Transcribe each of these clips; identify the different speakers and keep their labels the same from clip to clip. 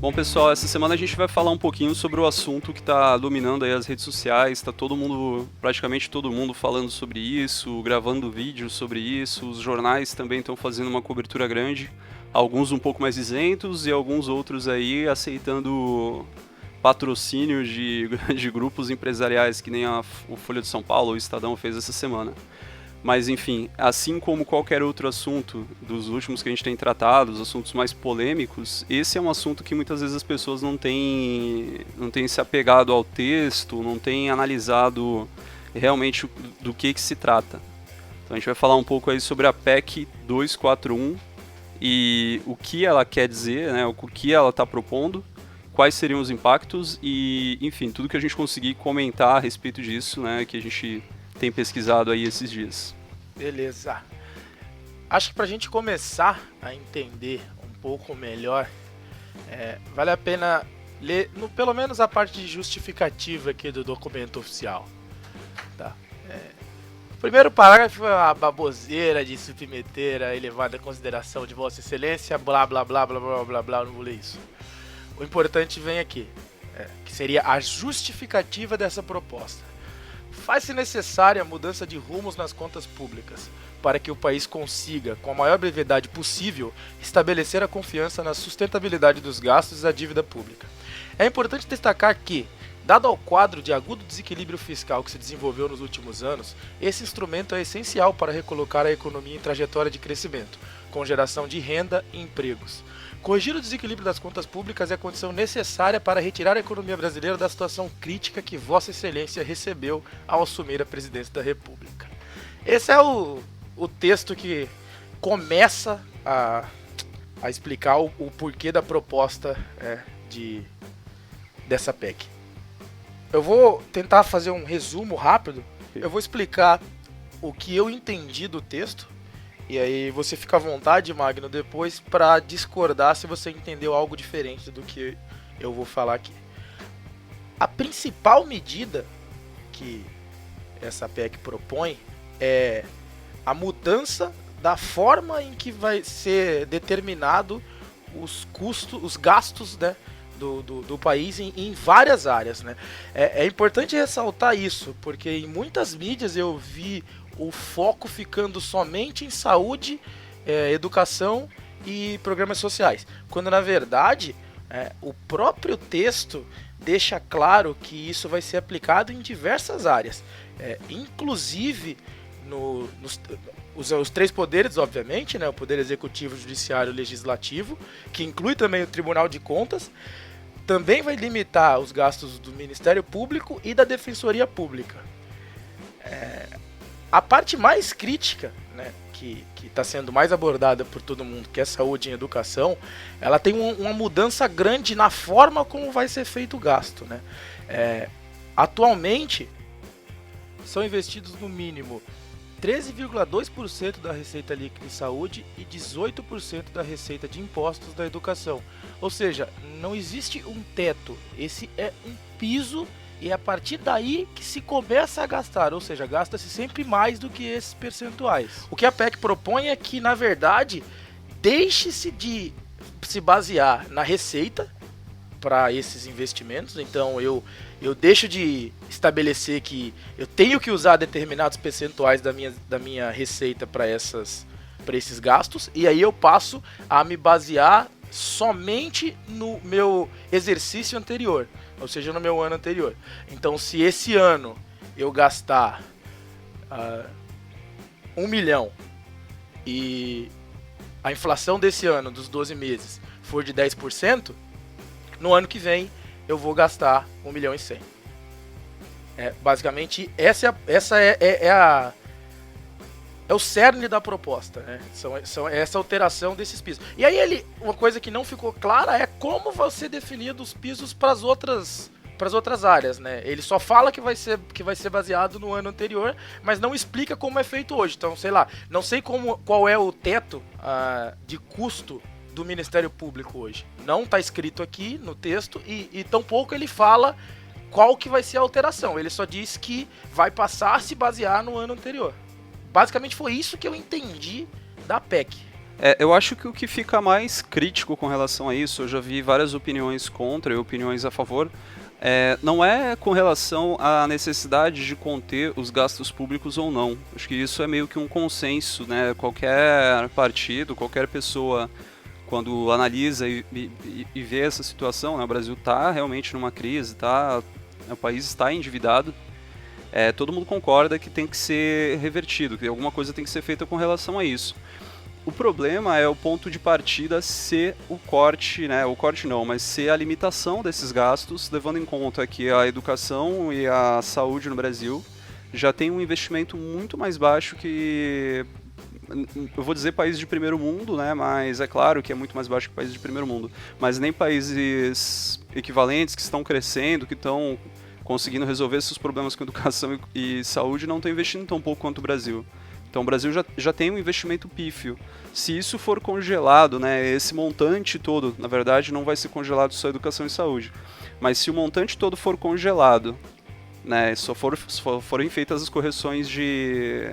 Speaker 1: Bom, pessoal, essa semana a gente vai falar um pouquinho sobre o assunto que está dominando aí as redes sociais. Está todo mundo, praticamente todo mundo, falando sobre isso, gravando vídeos sobre isso. Os jornais também estão fazendo uma cobertura grande. Alguns um pouco mais isentos e alguns outros aí aceitando patrocínio de grupos empresariais, que nem o Folha de São Paulo ou o Estadão fez essa semana. Mas enfim, assim como qualquer outro assunto dos últimos que a gente tem tratado, os assuntos mais polêmicos, esse é um assunto que muitas vezes as pessoas não têm se apegado ao texto, não têm analisado realmente do que se trata. Então a gente vai falar um pouco aí sobre a PEC 241 e o que ela quer dizer, né, o que ela está propondo, quais seriam os impactos e, enfim, tudo que a gente conseguir comentar a respeito disso, né, que a gente tem pesquisado aí esses dias.
Speaker 2: Beleza. Acho que para a gente começar a entender um pouco melhor, vale a pena ler pelo menos a parte justificativa aqui do documento oficial. Tá? O primeiro parágrafo é a baboseira de submeter a elevada consideração de Vossa Excelência, blá blá blá blá blá blá blá, não vou ler isso. O importante vem aqui, que seria a justificativa dessa proposta. Faz-se necessária a mudança de rumos nas contas públicas, para que o país consiga, com a maior brevidade possível, estabelecer a confiança na sustentabilidade dos gastos e da dívida pública. É importante destacar que, dado ao quadro de agudo desequilíbrio fiscal que se desenvolveu nos últimos anos, esse instrumento é essencial para recolocar a economia em trajetória de crescimento, com geração de renda e empregos. Corrigir o desequilíbrio das contas públicas é a condição necessária para retirar a economia brasileira da situação crítica que Vossa Excelência recebeu ao assumir a presidência da República. Esse é o texto que começa a explicar o porquê da proposta dessa PEC. Eu vou tentar fazer um resumo rápido. Eu vou explicar o que eu entendi do texto. E aí você fica à vontade, Magno, depois para discordar se você entendeu algo diferente do que eu vou falar aqui. A principal medida que essa PEC propõe é a mudança da forma em que vai ser determinado os custos, os gastos, né, do país em várias áreas, né? É importante ressaltar isso, porque em muitas mídias eu vi o foco ficando somente em saúde, educação e programas sociais. Quando na verdade o próprio texto deixa claro que isso vai ser aplicado em diversas áreas. Inclusive os três poderes, obviamente, né, o poder executivo, judiciário e legislativo, que inclui também o Tribunal de Contas, também vai limitar os gastos do Ministério Público e da Defensoria Pública. A parte mais crítica, né, que está sendo mais abordada por todo mundo, que é saúde e educação, ela tem uma mudança grande na forma como vai ser feito o gasto, né? Atualmente, são investidos no mínimo 13,2% da receita líquida em saúde e 18% da receita de impostos da educação. Ou seja, não existe um teto, esse é um piso. E é a partir daí que se começa a gastar, ou seja, gasta-se sempre mais do que esses percentuais. O que a PEC propõe é que, na verdade, deixe-se de se basear na receita para esses investimentos. Então eu deixo de estabelecer que eu tenho que usar determinados percentuais da minha receita para esses gastos, e aí eu passo a me basear somente no meu exercício anterior, ou seja, no meu ano anterior. Então, se esse ano eu gastar 1 milhão e a inflação desse ano, dos 12 meses, for de 10%, no ano que vem eu vou gastar 1 milhão e 100. Basicamente, essa é o cerne da proposta, né? São essa alteração desses pisos. E aí uma coisa que não ficou clara é como vão ser definidos os pisos para as outras áreas, né? Ele só fala que vai ser baseado no ano anterior, mas não explica como é feito hoje. Então, sei lá, não sei qual é o teto de custo do Ministério Público hoje. Não está escrito aqui no texto e tampouco ele fala qual que vai ser a alteração. Ele só diz que vai passar a se basear no ano anterior. Basicamente foi isso que eu entendi da PEC.
Speaker 1: Eu acho que o que fica mais crítico com relação a isso, eu já vi várias opiniões contra e opiniões a favor, não é com relação à necessidade de conter os gastos públicos ou não. Acho que isso é meio que um consenso, né? Qualquer partido, qualquer pessoa, quando analisa e vê essa situação, né? O Brasil está realmente numa crise, o país está endividado. Todo mundo concorda que tem que ser revertido, que alguma coisa tem que ser feita com relação a isso. O problema é o ponto de partida ser o corte, né? O corte não, mas ser a limitação desses gastos, levando em conta que a educação e a saúde no Brasil já tem um investimento muito mais baixo que, eu vou dizer países de primeiro mundo, né? Mas é claro que é muito mais baixo que países de primeiro mundo. Mas nem países equivalentes que estão crescendo, que estão conseguindo resolver seus problemas com educação e saúde, não estão investindo tão pouco quanto o Brasil. Então o Brasil já tem um investimento pífio. Se isso for congelado, né, esse montante todo, na verdade não vai ser congelado só educação e saúde, mas se o montante todo for congelado, né, só forem feitas as correções de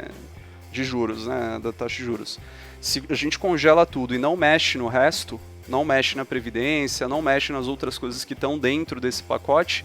Speaker 1: juros, né, da taxa de juros, se a gente congela tudo e não mexe no resto, não mexe na Previdência, não mexe nas outras coisas que estão dentro desse pacote,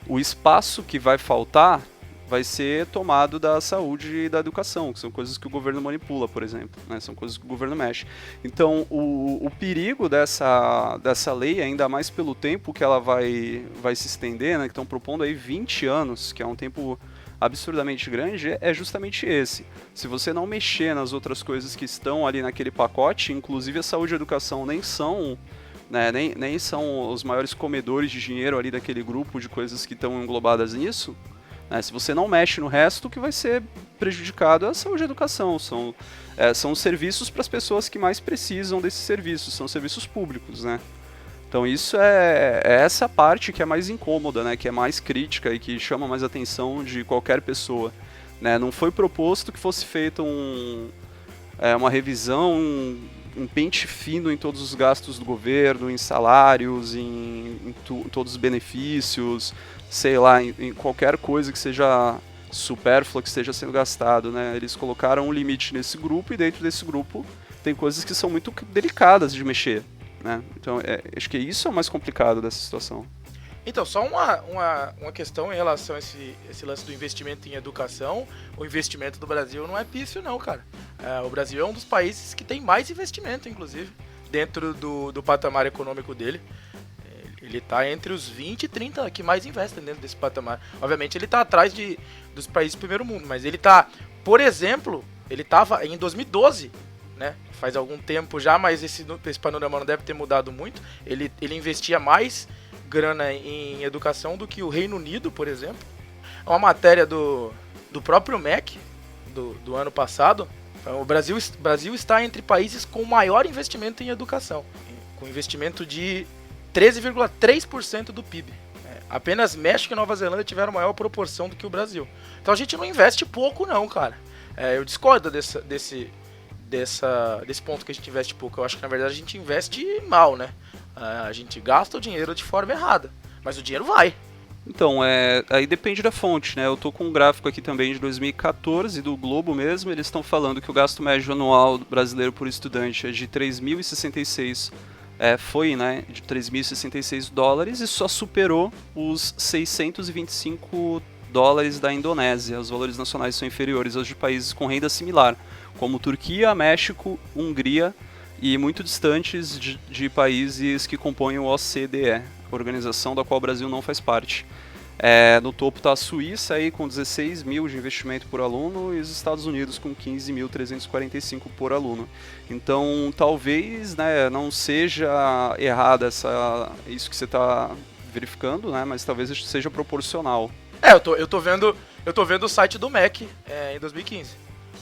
Speaker 1: o espaço que vai faltar vai ser tomado da saúde e da educação, que são coisas que o governo manipula, por exemplo, né? São coisas que o governo mexe. Então, o perigo dessa lei, ainda mais pelo tempo que ela vai se estender, né? Que estão propondo aí 20 anos, que é um tempo absurdamente grande, é justamente esse. Se você não mexer nas outras coisas que estão ali naquele pacote, inclusive a saúde e a educação nem são... Né, nem são os maiores comedores de dinheiro ali daquele grupo de coisas que estão englobadas nisso, né? Se você não mexe no resto, o que vai ser prejudicado é a saúde e a educação. São os serviços para as pessoas que mais precisam desses serviços, são serviços públicos, né? Então isso é essa parte que é mais incômoda, né? Que é mais crítica e que chama mais atenção de qualquer pessoa, né? Não foi proposto que fosse feita uma revisão, um pente fino em todos os gastos do governo, em salários, em todos os benefícios, sei lá, em qualquer coisa que seja supérflua que esteja sendo gastado, né? Eles colocaram um limite nesse grupo e dentro desse grupo tem coisas que são muito delicadas de mexer, né? Então acho que isso é o mais complicado dessa situação.
Speaker 2: Então, só uma questão em relação a esse lance do investimento em educação. O investimento do Brasil não é pífio não, cara. O Brasil é um dos países que tem mais investimento, inclusive, dentro do patamar econômico dele. Ele está entre os 20 e 30 que mais investem dentro desse patamar. Obviamente ele está atrás dos países do primeiro mundo, mas ele está, por exemplo, ele estava em 2012, né? Faz algum tempo já, mas esse panorama não deve ter mudado muito. Ele investia mais grana em educação do que o Reino Unido, por exemplo. É uma matéria do próprio MEC, do ano passado. O Brasil está entre países com maior investimento em educação, com investimento de 13,3% do PIB. Apenas México e Nova Zelândia tiveram maior proporção do que o Brasil. Então a gente não investe pouco não, cara. Eu discordo desse ponto que a gente investe pouco. Eu acho que na verdade a gente investe mal, né? A gente gasta o dinheiro de forma errada, mas o dinheiro vai.
Speaker 1: Então, aí depende da fonte, né? Eu tô com um gráfico aqui também de 2014, do Globo mesmo. Eles estão falando que o gasto médio anual brasileiro por estudante é de 3.066, foi, né, de 3.066 dólares e só superou os 625 dólares da Indonésia. Os valores nacionais são inferiores aos de países com renda similar, como Turquia, México, Hungria e muito distantes de países que compõem o OCDE, organização da qual o Brasil não faz parte. No topo está a Suíça aí, com 16 mil de investimento por aluno e os Estados Unidos com 15.345 por aluno. Então talvez, né, não seja errada isso que você está verificando, né, mas talvez seja proporcional.
Speaker 2: Eu tô vendo o site do MEC em 2015.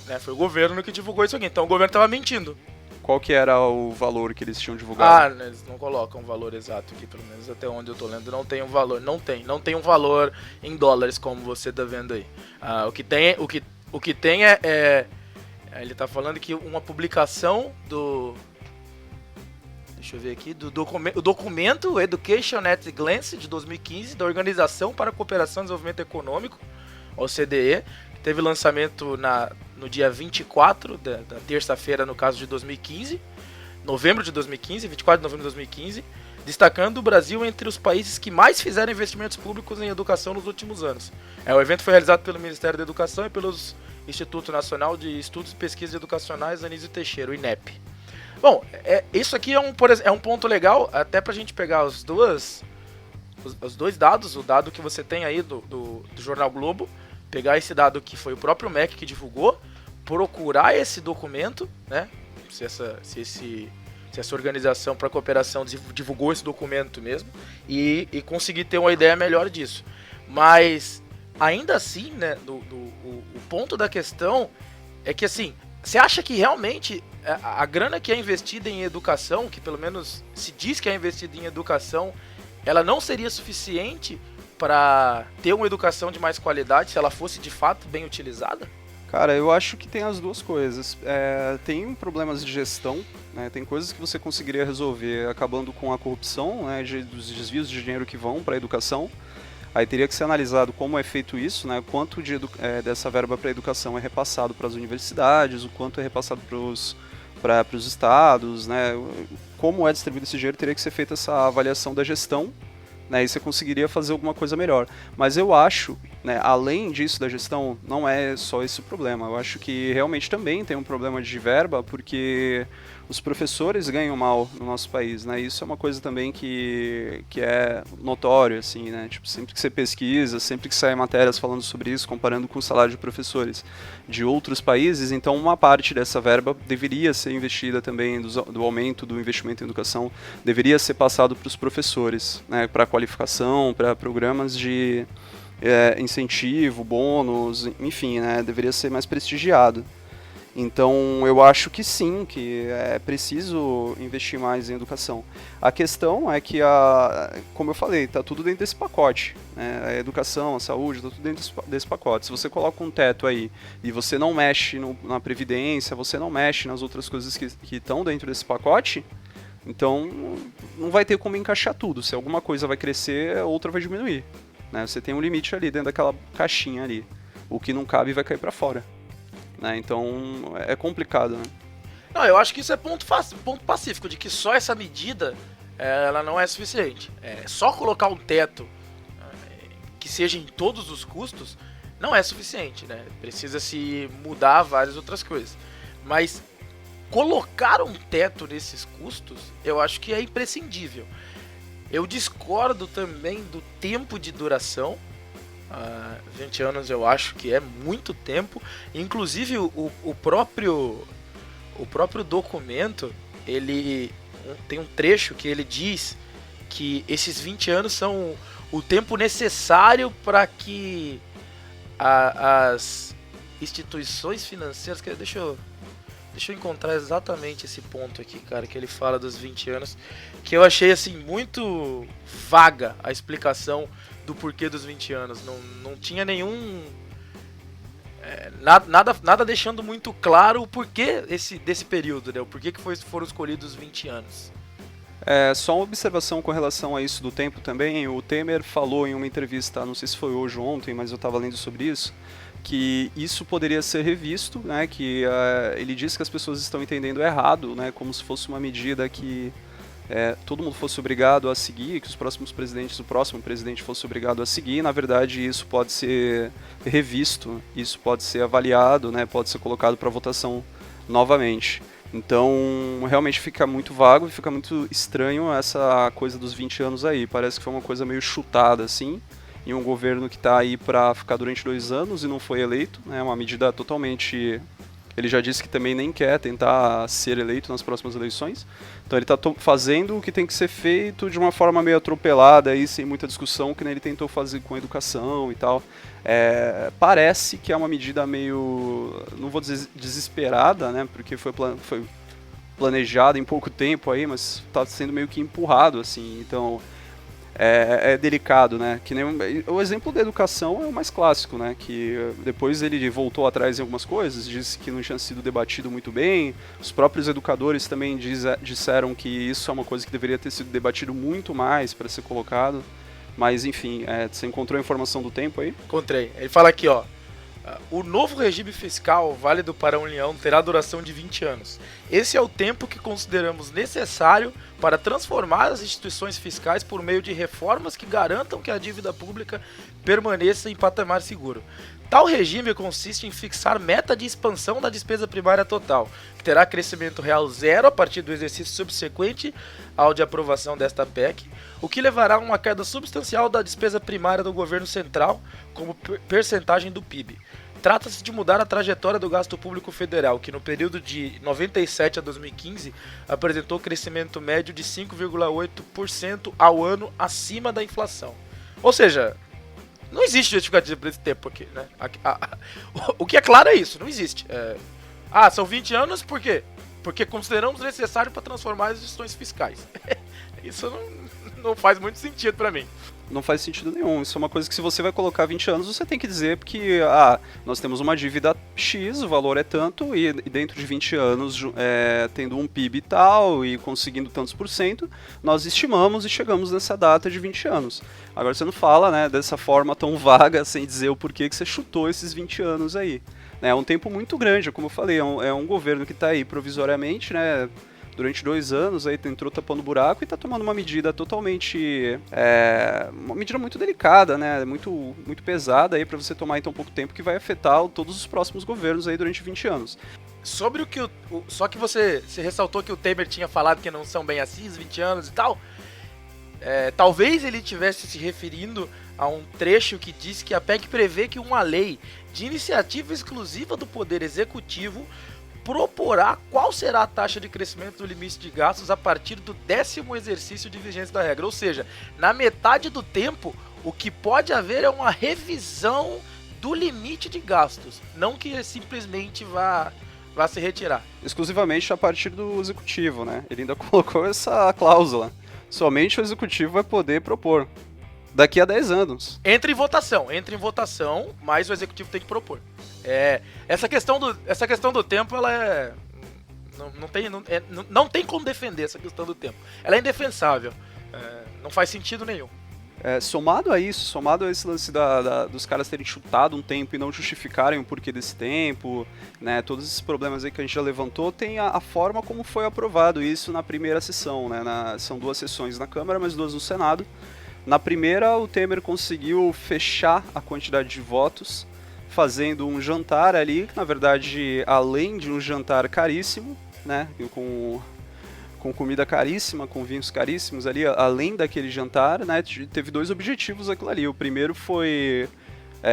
Speaker 2: Né, foi o governo que divulgou isso aqui, então o governo estava mentindo.
Speaker 1: Qual que era o valor que eles tinham divulgado?
Speaker 2: Eles não colocam o valor exato aqui, pelo menos até onde eu tô lendo, não tem um valor, não tem um valor em dólares como você tá vendo aí. O que tem ele tá falando que uma publicação deixa eu ver aqui, o documento Education at a Glance de 2015 da Organização para a Cooperação e Desenvolvimento Econômico, OCDE, teve lançamento no dia 24 da terça-feira, no caso de 2015, novembro de 2015, 24 de novembro de 2015, destacando o Brasil entre os países que mais fizeram investimentos públicos em educação nos últimos anos. O evento foi realizado pelo Ministério da Educação e pelos Instituto Nacional de Estudos e Pesquisas Educacionais Anísio Teixeira, o INEP. Bom, isso aqui é um ponto legal, até para a gente pegar os dois dados, o dado que você tem aí do Jornal Globo, pegar esse dado que foi o próprio MEC que divulgou, procurar esse documento, né? Se essa organização para cooperação divulgou esse documento mesmo, e conseguir ter uma ideia melhor disso. Mas, ainda assim, né, o ponto da questão é que, assim, você acha que realmente a grana que é investida em educação, que pelo menos se diz que é investida em educação, ela não seria suficiente para ter uma educação de mais qualidade se ela fosse de fato bem utilizada?
Speaker 1: Cara, eu acho que tem as duas coisas. Tem problemas de gestão, né? Tem coisas que você conseguiria resolver acabando com a corrupção, né, dos desvios de dinheiro que vão para a educação. Aí teria que ser analisado como é feito isso, né, quanto dessa verba para a educação é repassado para as universidades, o quanto é repassado para os estados, né, como é distribuído esse dinheiro, teria que ser feita essa avaliação da gestão, né, e você conseguiria fazer alguma coisa melhor. Mas eu acho, né, além disso da gestão, não é só esse o problema. Eu acho que realmente também tem um problema de verba, porque os professores ganham mal no nosso país, né? Isso é uma coisa também que é notório, assim, né? Tipo, sempre que você pesquisa, sempre que saem matérias falando sobre isso, comparando com o salário de professores de outros países, então uma parte dessa verba deveria ser investida também do aumento do investimento em educação, deveria ser passado para os professores, né? Para qualificação, para programas de incentivo, bônus, enfim, né? Deveria ser mais prestigiado. Então, eu acho que sim, que é preciso investir mais em educação. A questão é que, como eu falei, está tudo dentro desse pacote, né? A educação, a saúde, está tudo dentro desse pacote. Se você coloca um teto aí e você não mexe na previdência, você não mexe nas outras coisas que estão dentro desse pacote, então não vai ter como encaixar tudo. Se alguma coisa vai crescer, a outra vai diminuir, né? Você tem um limite ali dentro daquela caixinha ali. O que não cabe vai cair para fora. Né? Então é complicado, né?
Speaker 2: Não, eu acho que isso é ponto pacífico, de que só essa medida ela não é suficiente. Só colocar um teto que seja em todos os custos não é suficiente, né? Precisa se mudar várias outras coisas. Mas colocar um teto nesses custos, eu acho que é imprescindível. Eu discordo também do tempo de duração. 20 anos eu acho que é muito tempo. Inclusive o próprio documento, ele tem um trecho que ele diz que esses 20 anos são o tempo necessário para que as instituições financeiras... Deixa eu encontrar exatamente esse ponto aqui, cara, que ele fala dos 20 anos, que eu achei assim muito vaga a explicação do porquê dos 20 anos. Não tinha nenhum... nada deixando muito claro o porquê desse período, né? O porquê que foram escolhidos 20 anos.
Speaker 1: Só uma observação com relação a isso do tempo também. O Temer falou em uma entrevista, não sei se foi hoje ou ontem, mas eu estava lendo sobre isso, que isso poderia ser revisto, né? Que ele disse que as pessoas estão entendendo errado, né? Como se fosse uma medida que todo mundo fosse obrigado a seguir, que o próximo presidente fosse obrigado a seguir. Na verdade, isso pode ser revisto, isso pode ser avaliado, né? Pode ser colocado para votação novamente. Então, realmente fica muito vago e fica muito estranho essa coisa dos 20 anos aí. Parece que foi uma coisa meio chutada, assim, em um governo que está aí para ficar durante 2 anos e não foi eleito, né? Uma medida totalmente... Ele já disse que também nem quer tentar ser eleito nas próximas eleições. Então ele está fazendo o que tem que ser feito de uma forma meio atropelada, aí, sem muita discussão, que nem ele tentou fazer com a educação e tal. Parece que é uma medida meio, não vou dizer desesperada, né, porque foi planejada em pouco tempo aí, mas está sendo meio que empurrado, assim. Então é delicado, né? Que nem o exemplo da educação é o mais clássico, né? Que depois ele voltou atrás em algumas coisas, disse que não tinha sido debatido muito bem. Os próprios educadores também disseram que isso é uma coisa que deveria ter sido debatido muito mais para ser colocado. Mas enfim, você encontrou a informação do tempo aí?
Speaker 2: Encontrei. Ele fala aqui, ó. O novo regime fiscal válido para a União terá duração de 20 anos. Esse é o tempo que consideramos necessário para transformar as instituições fiscais por meio de reformas que garantam que a dívida pública permaneça em patamar seguro. Tal regime consiste em fixar meta de expansão da despesa primária total, que terá crescimento real zero a partir do exercício subsequente ao de aprovação desta PEC, o que levará a uma queda substancial da despesa primária do governo central como percentagem do PIB. Trata-se de mudar a trajetória do gasto público federal, que no período de 97 a 2015 apresentou crescimento médio de 5,8% ao ano acima da inflação. Ou seja, não existe justificativa para esse tempo aqui, né? O que é claro é isso, não existe. São 20 anos por quê? Porque consideramos necessário para transformar as instituições fiscais. Isso não faz muito sentido para mim.
Speaker 1: Não faz sentido nenhum. Isso é uma coisa que se você vai colocar 20 anos, você tem que dizer porque nós temos uma dívida X, o valor é tanto, e dentro de 20 anos, tendo um PIB tal e conseguindo tantos por cento, nós estimamos e chegamos nessa data de 20 anos. Agora você não fala, né, dessa forma tão vaga, sem dizer o porquê que você chutou esses 20 anos aí. É um tempo muito grande, como eu falei, é um governo que está aí provisoriamente, né, durante 2 anos, aí entrou tapando buraco e está tomando uma medida totalmente... uma medida muito delicada, né? Muito, muito pesada aí para você tomar em tão pouco tempo, que vai afetar todos os próximos governos aí durante 20 anos.
Speaker 2: Sobre o que só que você ressaltou que o Temer tinha falado que não são bem assim, os 20 anos e tal. Talvez ele estivesse se referindo a um trecho que diz que a PEC prevê que uma lei de iniciativa exclusiva do Poder Executivo proporá qual será a taxa de crescimento do limite de gastos a partir do 10º exercício de vigência da regra. Ou seja, na metade do tempo, o que pode haver é uma revisão do limite de gastos, não que simplesmente vá se retirar.
Speaker 1: Exclusivamente a partir do executivo, né? Ele ainda colocou essa cláusula. Somente o executivo vai poder propor. Daqui a 10 anos. Entra
Speaker 2: em votação, mas o executivo tem que propor. Essa questão do tempo, ela não tem como defender essa questão do tempo. Ela é indefensável. Não faz sentido nenhum.
Speaker 1: Somado a esse lance dos caras terem chutado um tempo e não justificarem o porquê desse tempo, né, todos esses problemas aí que a gente já levantou, tem a forma como foi aprovado isso na primeira sessão, né, são 2 sessões na Câmara, mas 2 no Senado. Na primeira, o Temer conseguiu fechar a quantidade de votos, fazendo um jantar ali, que na verdade, além de um jantar caríssimo, né, com comida caríssima, com vinhos caríssimos ali, além daquele jantar, né, teve 2 objetivos aquilo ali. O primeiro foi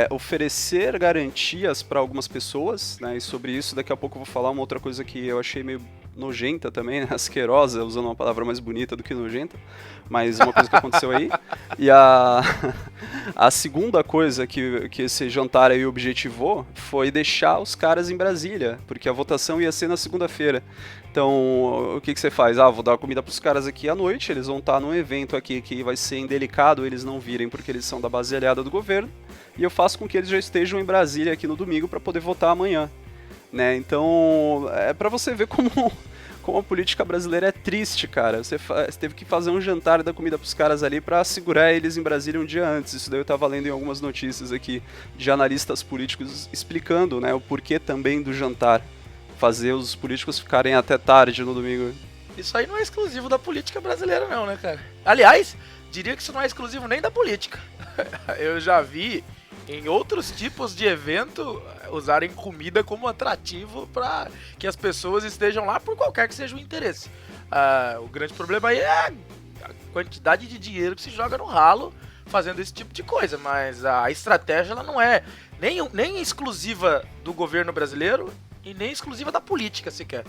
Speaker 1: oferecer garantias para algumas pessoas, né, e sobre isso daqui a pouco eu vou falar uma outra coisa que eu achei meio nojenta também, né, asquerosa, usando uma palavra mais bonita do que nojenta, mas uma coisa que aconteceu aí. E a segunda coisa que esse jantar aí objetivou foi deixar os caras em Brasília, porque a votação ia ser na segunda-feira. Então, o que você faz? Vou dar comida pros caras aqui à noite, eles vão estar num evento aqui que vai ser indelicado eles não virem porque eles são da base aliada do governo, e eu faço com que eles já estejam em Brasília aqui no domingo para poder votar amanhã. Né? Então, é pra você ver como a política brasileira é triste, cara. Você teve que fazer um jantar e dar comida pros caras ali pra segurar eles em Brasília um dia antes. Isso daí eu tava lendo em algumas notícias aqui de analistas políticos explicando, né, o porquê também do jantar. Fazer os políticos ficarem até tarde no domingo.
Speaker 2: Isso aí não é exclusivo da política brasileira não, né, cara? Aliás, diria que isso não é exclusivo nem da política. Eu já vi em outros tipos de evento usarem comida como atrativo para que as pessoas estejam lá por qualquer que seja o interesse. O grande problema aí é a quantidade de dinheiro que se joga no ralo fazendo esse tipo de coisa, mas a estratégia ela não é nem exclusiva do governo brasileiro e nem exclusiva da política sequer.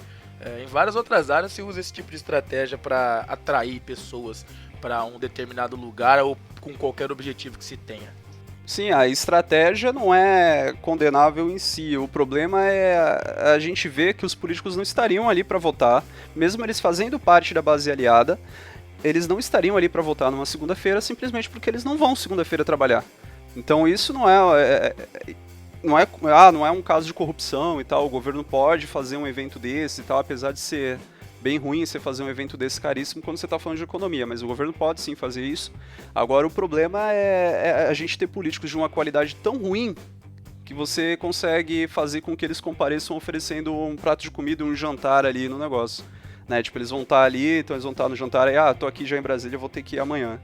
Speaker 2: Em várias outras áreas se usa esse tipo de estratégia para atrair pessoas para um determinado lugar ou com qualquer objetivo que se tenha.
Speaker 1: Sim, a estratégia não é condenável em si. O problema é a gente ver que os políticos não estariam ali para votar, mesmo eles fazendo parte da base aliada, eles não estariam ali para votar numa segunda-feira simplesmente porque eles não vão segunda-feira trabalhar. Então isso não é um caso de corrupção e tal. O governo pode fazer um evento desse e tal, apesar de ser bem ruim você fazer um evento desse caríssimo quando você está falando de economia, mas o governo pode sim fazer isso. Agora o problema é a gente ter políticos de uma qualidade tão ruim que você consegue fazer com que eles compareçam oferecendo um prato de comida, um jantar ali no negócio. Né? Tipo, eles vão estar ali, então eles vão estar no jantar aí, tô aqui já em Brasília, vou ter que ir amanhã.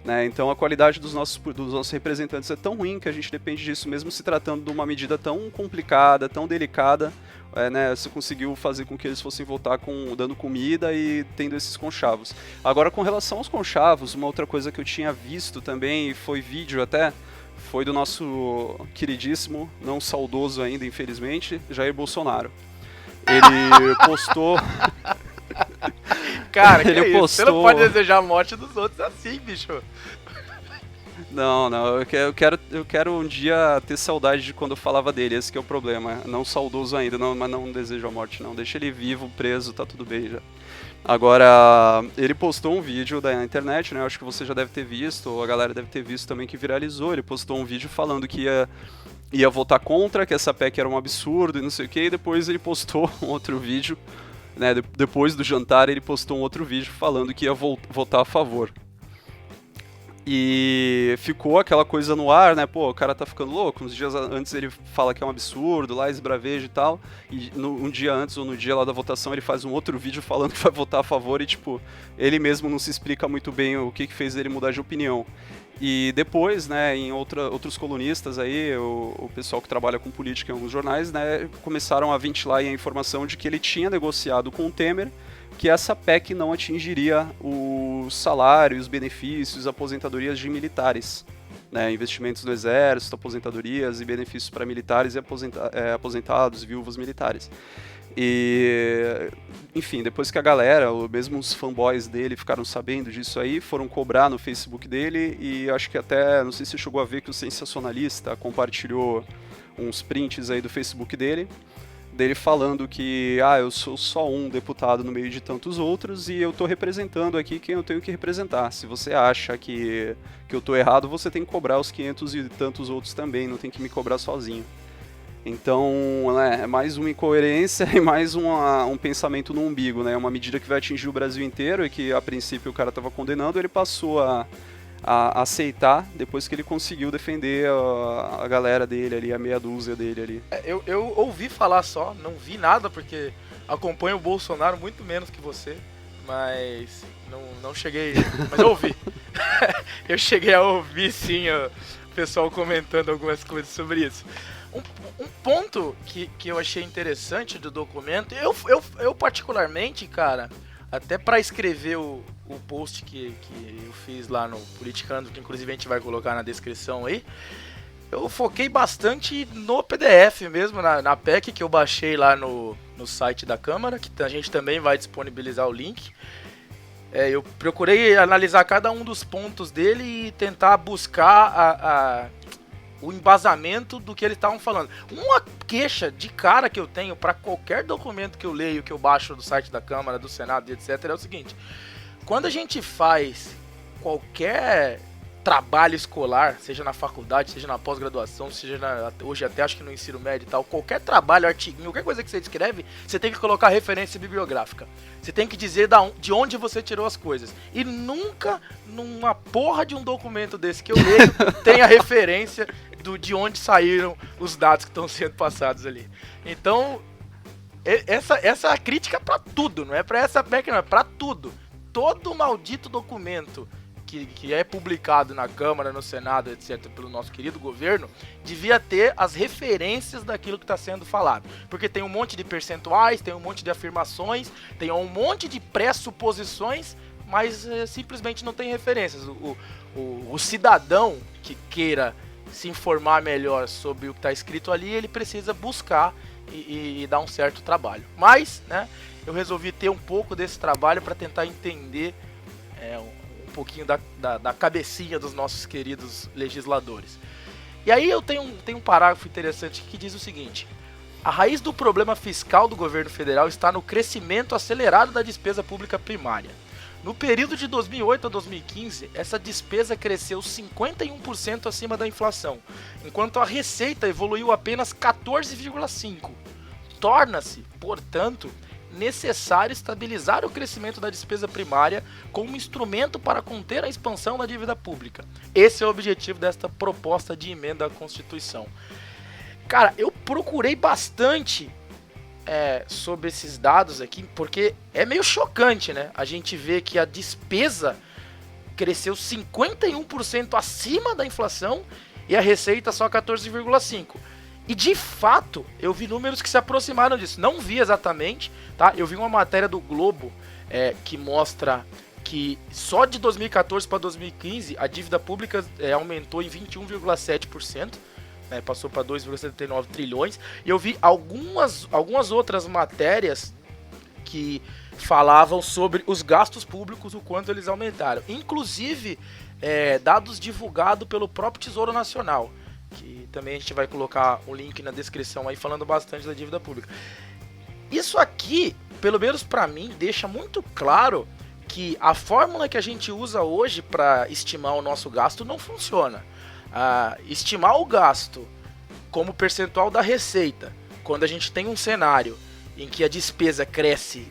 Speaker 1: Né? Então a qualidade dos nossos representantes é tão ruim que a gente depende disso, mesmo se tratando de uma medida tão complicada, tão delicada, né? Você conseguiu fazer com que eles fossem voltar dando comida e tendo esses conchavos. Agora, com relação aos conchavos, uma outra coisa que eu tinha visto também, e foi vídeo até, foi do nosso queridíssimo, não saudoso ainda, infelizmente, Jair Bolsonaro. Ele postou...
Speaker 2: Cara, que ele postou... Você não pode desejar a morte dos outros assim, bicho.
Speaker 1: Não, eu quero um dia ter saudade de quando eu falava dele, esse que é o problema. Não saudoso ainda, não, mas não desejo a morte, não. Deixa ele vivo, preso, tá tudo bem já. Agora, ele postou um vídeo da internet, né? Acho que você já deve ter visto, ou a galera deve ter visto também que viralizou. Ele postou um vídeo falando que ia votar contra, que essa PEC era um absurdo e não sei o que, e depois ele postou um outro vídeo, né? Depois do jantar ele postou um outro vídeo falando que ia votar a favor. E ficou aquela coisa no ar, né? Pô, o cara tá ficando louco. Uns dias antes ele fala que é um absurdo, lá esbraveja e tal. E um dia antes ou no dia lá da votação ele faz um outro vídeo falando que vai votar a favor e, tipo, ele mesmo não se explica muito bem o que fez ele mudar de opinião. E depois, né, em outros colunistas aí, o pessoal que trabalha com política em alguns jornais, né, começaram a ventilar aí a informação de que ele tinha negociado com o Temer que essa PEC não atingiria o salário, os benefícios, aposentadorias de militares. Né, investimentos no exército, aposentadorias e benefícios para militares e aposentados, viúvas militares. E, enfim, depois que a galera, mesmo os fanboys dele ficaram sabendo disso aí, foram cobrar no Facebook dele e acho que até, não sei se você chegou a ver que o Sensacionalista compartilhou uns prints aí do Facebook dele falando que, eu sou só um deputado no meio de tantos outros e eu tô representando aqui quem eu tenho que representar. Se você acha que eu tô errado, você tem que cobrar os 500 e tantos outros também, não tem que me cobrar sozinho. Então, né, é mais uma incoerência e mais um pensamento no umbigo, né? Uma medida que vai atingir o Brasil inteiro e que, a princípio, o cara estava condenando, ele passou a aceitar depois que ele conseguiu defender a galera dele ali, a meia dúzia dele ali.
Speaker 2: Eu ouvi falar só, não vi nada, porque acompanho o Bolsonaro muito menos que você, mas não cheguei... Mas eu ouvi. Eu cheguei a ouvir, sim, o pessoal comentando algumas coisas sobre isso. Um ponto que eu achei interessante do documento, eu particularmente, cara, até para escrever o post que eu fiz lá no Politicando, que inclusive a gente vai colocar na descrição aí, eu foquei bastante no PDF mesmo, na PEC que eu baixei lá no site da Câmara, que a gente também vai disponibilizar o link. Eu procurei analisar cada um dos pontos dele e tentar buscar o embasamento do que eles estavam falando. Uma queixa de cara que eu tenho para qualquer documento que eu leio, que eu baixo do site da Câmara, do Senado, etc., é o seguinte: quando a gente faz qualquer trabalho escolar, seja na faculdade, seja na pós-graduação, seja hoje até acho que no ensino médio e tal, qualquer trabalho, artigo, qualquer coisa que você escreve, você tem que colocar referência bibliográfica. Você tem que dizer de onde você tirou as coisas. E nunca, numa porra de um documento desse que eu leio, tem a referência de onde saíram os dados que estão sendo passados ali. Então, essa é a crítica pra tudo, não é pra essa PEC, não, é pra tudo. Todo maldito documento que é publicado na Câmara, no Senado, etc., pelo nosso querido governo, devia ter as referências daquilo que está sendo falado. Porque tem um monte de percentuais, tem um monte de afirmações, tem um monte de pressuposições, mas simplesmente não tem referências. O cidadão que queira se informar melhor sobre o que está escrito ali, ele precisa buscar e dar um certo trabalho. Mas, né, eu resolvi ter um pouco desse trabalho para tentar entender um pouquinho da cabecinha dos nossos queridos legisladores. E aí eu tenho um parágrafo interessante que diz o seguinte: a raiz do problema fiscal do governo federal está no crescimento acelerado da despesa pública primária. No período de 2008 a 2015, essa despesa cresceu 51% acima da inflação, enquanto a receita evoluiu apenas 14,5%. Torna-se, portanto, necessário estabilizar o crescimento da despesa primária como instrumento para conter a expansão da dívida pública. Esse é o objetivo desta proposta de emenda à Constituição. Cara, eu procurei bastante sobre esses dados aqui, porque é meio chocante, né? A gente vê que a despesa cresceu 51% acima da inflação e a receita só 14,5%. E de fato, eu vi números que se aproximaram disso. Não vi exatamente, tá? Eu vi uma matéria do Globo que mostra que só de 2014 para 2015 a dívida pública aumentou em 21,7%. Passou para 2,79 trilhões. E eu vi algumas outras matérias que falavam sobre os gastos públicos, o quanto eles aumentaram. Inclusive, dados divulgados pelo próprio Tesouro Nacional, que também a gente vai colocar um link na descrição aí falando bastante da dívida pública. Isso aqui, pelo menos para mim, deixa muito claro que a fórmula que a gente usa hoje para estimar o nosso gasto não funciona. Estimar o gasto como percentual da receita, quando a gente tem um cenário em que a despesa cresce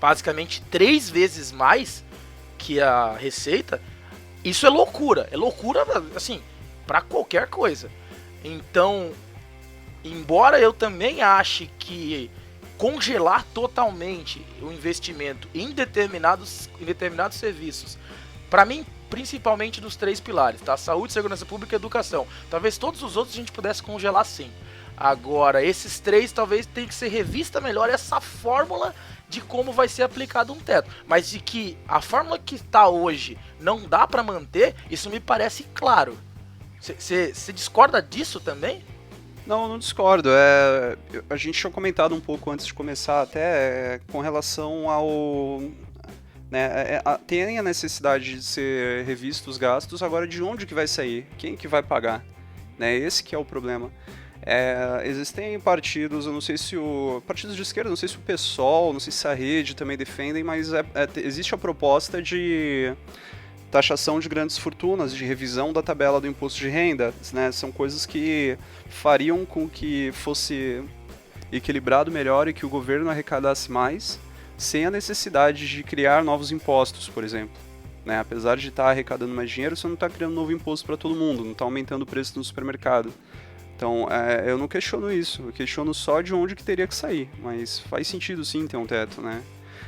Speaker 2: basicamente 3 vezes mais que a receita, isso é loucura assim, para qualquer coisa. Então, embora eu também ache que congelar totalmente o investimento em determinados serviços, para mim, principalmente dos 3 pilares, tá? Saúde, segurança pública e educação. Talvez todos os outros a gente pudesse congelar sim. Agora, esses 3 talvez tenha que ser revista melhor essa fórmula de como vai ser aplicado um teto. Mas de que a fórmula que está hoje não dá para manter, isso me parece claro. Você discorda disso também?
Speaker 1: Não, não discordo. A gente tinha comentado um pouco antes de começar, até com relação ao... tem a necessidade de ser revisto os gastos, agora de onde que vai sair? Quem que vai pagar? Esse que é o problema. Existem partidos, eu não sei se partidos de esquerda, não sei se o PSOL, não sei se a Rede também defendem, mas existe a proposta de taxação de grandes fortunas, de revisão da tabela do imposto de renda, são coisas que fariam com que fosse equilibrado melhor e que o governo arrecadasse mais, sem a necessidade de criar novos impostos, por exemplo. Apesar de estar arrecadando mais dinheiro, você não está criando um novo imposto para todo mundo, não está aumentando o preço no supermercado. Então, eu não questiono isso, eu questiono só de onde que teria que sair, mas faz sentido sim ter um teto,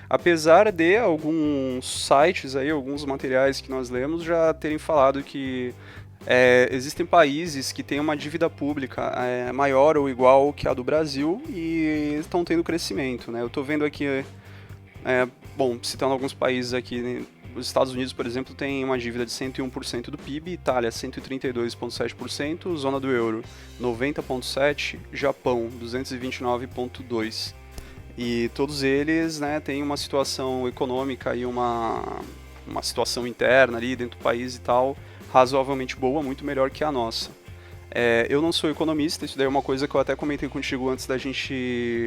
Speaker 1: Apesar de alguns sites aí, alguns materiais que nós lemos já terem falado que existem países que têm uma dívida pública maior ou igual que a do Brasil e estão tendo crescimento, Eu estou vendo aqui, citando alguns países aqui, os Estados Unidos, por exemplo, tem uma dívida de 101% do PIB, Itália 132,7%, zona do euro 90,7%, Japão 229,2%. E todos eles têm uma situação econômica e uma situação interna ali dentro do país e tal, razoavelmente boa, muito melhor que a nossa. Eu não sou economista, isso daí é uma coisa que eu até comentei contigo antes da gente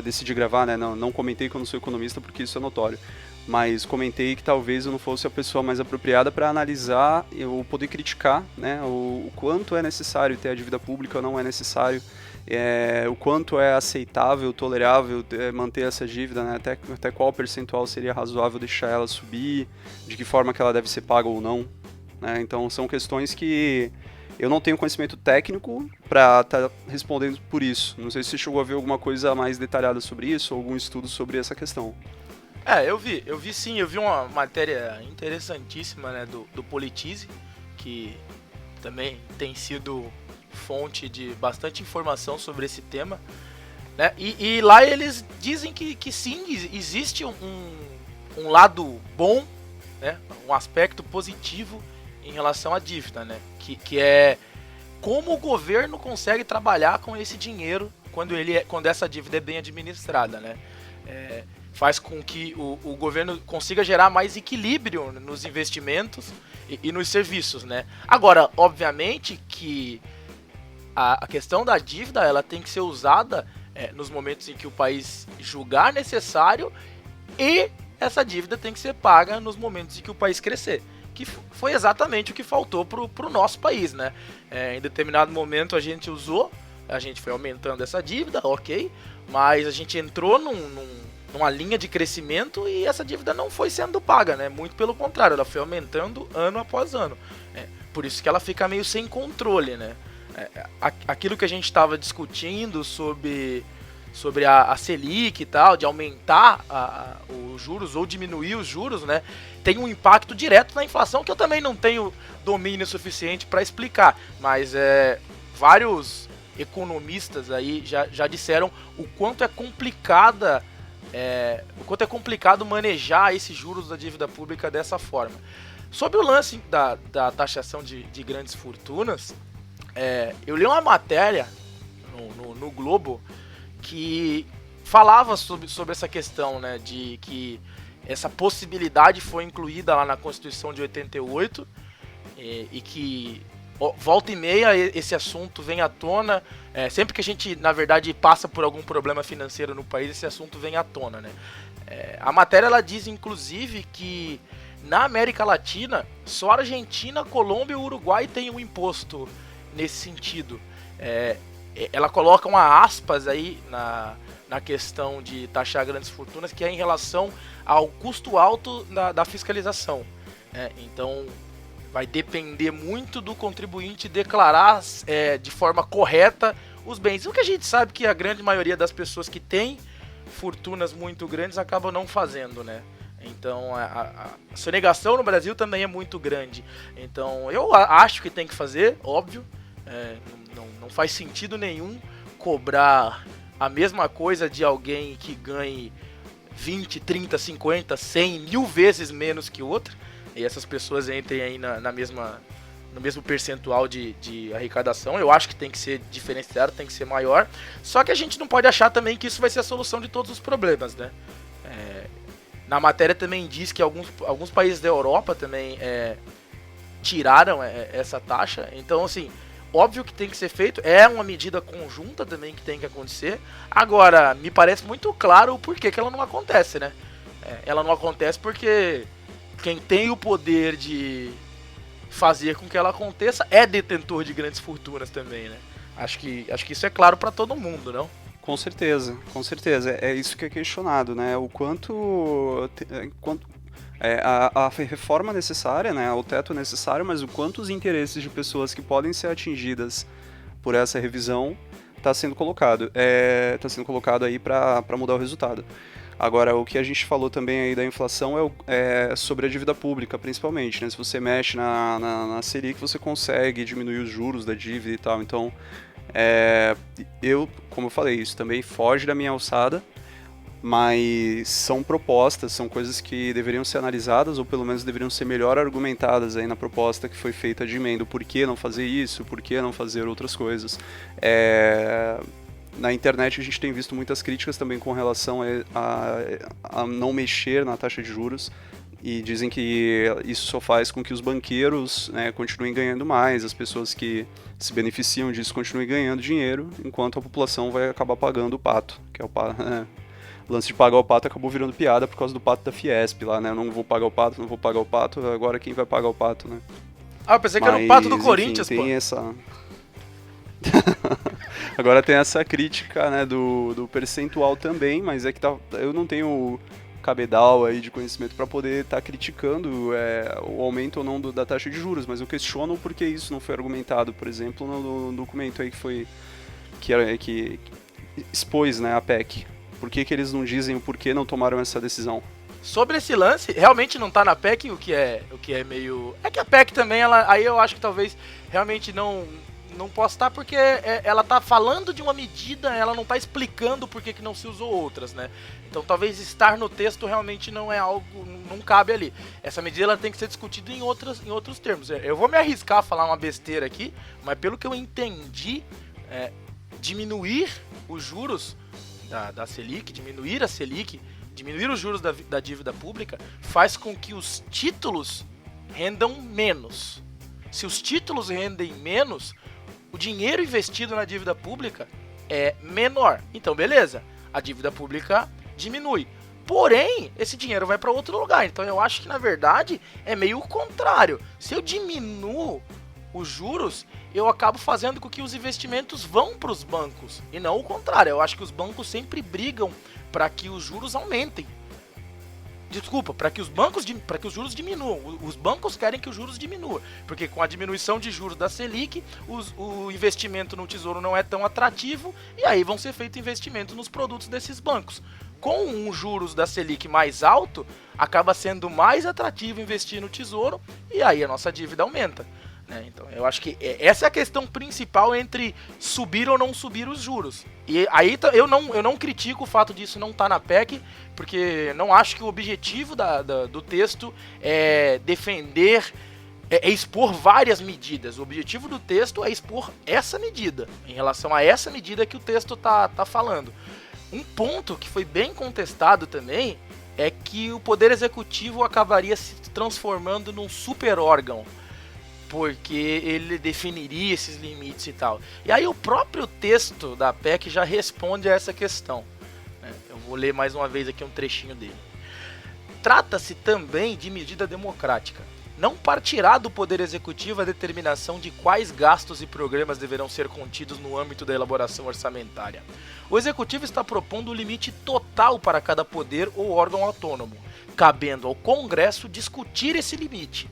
Speaker 1: decidir gravar, Não comentei que eu não sou economista porque isso é notório, mas comentei que talvez eu não fosse a pessoa mais apropriada para analisar ou poder criticar, o quanto é necessário ter a dívida pública ou não é necessário, o quanto é aceitável, tolerável manter essa dívida, até qual percentual seria razoável deixar ela subir, de que forma que ela deve ser paga ou não, Então são questões que eu não tenho conhecimento técnico para estar respondendo por isso. Não sei se você chegou a ver alguma coisa mais detalhada sobre isso, ou algum estudo sobre essa questão.
Speaker 2: Eu vi sim, eu vi uma matéria interessantíssima, do Politize, que também tem sido fonte de bastante informação sobre esse tema, e lá eles dizem que sim, existe um lado bom, um aspecto positivo em relação à dívida, que é como o governo consegue trabalhar com esse dinheiro quando essa dívida é bem administrada, faz com que o governo consiga gerar mais equilíbrio nos investimentos e nos serviços, Agora, obviamente que a questão da dívida ela tem que ser usada nos momentos em que o país julgar necessário, e essa dívida tem que ser paga nos momentos em que o país crescer, que foi exatamente o que faltou pro nosso país, em determinado momento a gente foi aumentando essa dívida, ok, mas a gente entrou numa linha de crescimento e essa dívida não foi sendo paga, muito pelo contrário, ela foi aumentando ano após ano, por isso que ela fica meio sem controle, Aquilo que a gente estava discutindo sobre a Selic e tal, de aumentar os juros ou diminuir os juros, né, tem um impacto direto na inflação que eu também não tenho domínio suficiente para explicar, mas vários economistas aí já disseram o quanto é complicado manejar esses juros da dívida pública dessa forma. Sobre o lance da taxação de grandes fortunas, eu li uma matéria no Globo que falava sobre essa questão, né, de que essa possibilidade foi incluída lá na Constituição de 88 e que volta e meia esse assunto vem à tona, sempre que a gente, na verdade, passa por algum problema financeiro no país, esse assunto vem à tona, né? A matéria ela diz, inclusive, que na América Latina, só a Argentina, Colômbia e o Uruguai têm um imposto nesse sentido. Ela coloca uma aspas aí na questão de taxar grandes fortunas, que é em relação ao custo alto da fiscalização. Então, vai depender muito do contribuinte declarar de forma correta os bens. O que a gente sabe que a grande maioria das pessoas que têm fortunas muito grandes acabam não fazendo, né? Então, a sonegação no Brasil também é muito grande. Então, eu acho que tem que fazer, óbvio. Não faz sentido nenhum cobrar a mesma coisa de alguém que ganhe 20, 30, 50, 100, 1000 vezes menos que outra. E essas pessoas entrem aí no mesmo percentual de arrecadação. Eu acho que tem que ser diferenciado, tem que ser maior. Só que a gente não pode achar também que isso vai ser a solução de todos os problemas, né? Na matéria também diz que alguns países da Europa também tiraram essa taxa. Então, assim, óbvio que tem que ser feito. É uma medida conjunta também que tem que acontecer. Agora, me parece muito claro o porquê que ela não acontece, né? Ela não acontece porque quem tem o poder de fazer com que ela aconteça é detentor de grandes fortunas também, né? Acho que isso é claro para todo mundo, não?
Speaker 1: Com certeza, com certeza. É isso que é questionado, né? O quanto a reforma necessária, né? O teto necessário, mas o quanto os interesses de pessoas que podem ser atingidas por essa revisão está sendo colocado. Está sendo colocado aí para mudar o resultado. Agora, o que a gente falou também aí da inflação é sobre a dívida pública, principalmente, né? Se você mexe na Selic, você consegue diminuir os juros da dívida e tal. Então, como eu falei, isso também foge da minha alçada, mas são propostas, são coisas que deveriam ser analisadas, ou pelo menos deveriam ser melhor argumentadas aí na proposta que foi feita de emenda. Por que não fazer isso? Por que não fazer outras coisas? Na internet a gente tem visto muitas críticas também com relação a não mexer na taxa de juros, e dizem que isso só faz com que os banqueiros, né, continuem ganhando mais, as pessoas que se beneficiam disso continuem ganhando dinheiro, enquanto a população vai acabar pagando o pato, que é o lance de pagar o pato acabou virando piada por causa do pato da Fiesp lá, né? Eu não vou pagar o pato, agora quem vai pagar o pato, né?
Speaker 2: Eu pensei que era o pato do Corinthians,
Speaker 1: tem
Speaker 2: pô.
Speaker 1: Essa... Agora tem essa crítica, né, do percentual também, mas é que eu não tenho cabedal aí de conhecimento para poder estar criticando o aumento ou não da taxa de juros, mas eu questiono por que isso não foi argumentado, por exemplo, no documento aí que expôs, né, a PEC. Por que eles não dizem o porquê não tomaram essa decisão?
Speaker 2: Sobre esse lance, realmente não tá na PEC, o que é meio... É que a PEC também, aí eu acho que talvez realmente não possa estar, porque ela tá falando de uma medida, ela não tá explicando por que não se usou outras, né? Então talvez estar no texto realmente não é algo, não cabe ali. Essa medida ela tem que ser discutida em outros termos. Eu vou me arriscar a falar uma besteira aqui, mas pelo que eu entendi, diminuir os juros da Selic, diminuir a Selic, diminuir os juros da dívida pública, faz com que os títulos rendam menos. Se os títulos rendem menos, o dinheiro investido na dívida pública é menor. Então, beleza, a dívida pública diminui. Porém, esse dinheiro vai para outro lugar. Então, eu acho que, na verdade, é meio o contrário. Se eu diminuo os juros, eu acabo fazendo com que os investimentos vão para os bancos. E não o contrário. Eu acho que os bancos sempre brigam para que os juros aumentem. Desculpa, para que os juros diminuam. Os bancos querem que os juros diminuam, porque com a diminuição de juros da Selic, o investimento no Tesouro não é tão atrativo, e aí vão ser feitos investimentos nos produtos desses bancos. Com os juros da Selic mais alto, acaba sendo mais atrativo investir no Tesouro, e aí a nossa dívida aumenta. Então eu acho que essa é a questão principal entre subir ou não subir os juros. E aí eu não critico o fato disso não estar na PEC, porque não acho que o objetivo do texto é defender, é expor várias medidas. O objetivo do texto é expor essa medida, em relação a essa medida que o texto tá falando. Um ponto que foi bem contestado também é que o Poder Executivo acabaria se transformando num super órgão, porque ele definiria esses limites e tal. E aí o próprio texto da PEC já responde a essa questão. Eu vou ler mais uma vez aqui um trechinho dele. Trata-se também de medida democrática. Não partirá do Poder Executivo a determinação de quais gastos e programas deverão ser contidos no âmbito da elaboração orçamentária. O Executivo está propondo o limite total para cada poder ou órgão autônomo, cabendo ao Congresso discutir esse limite.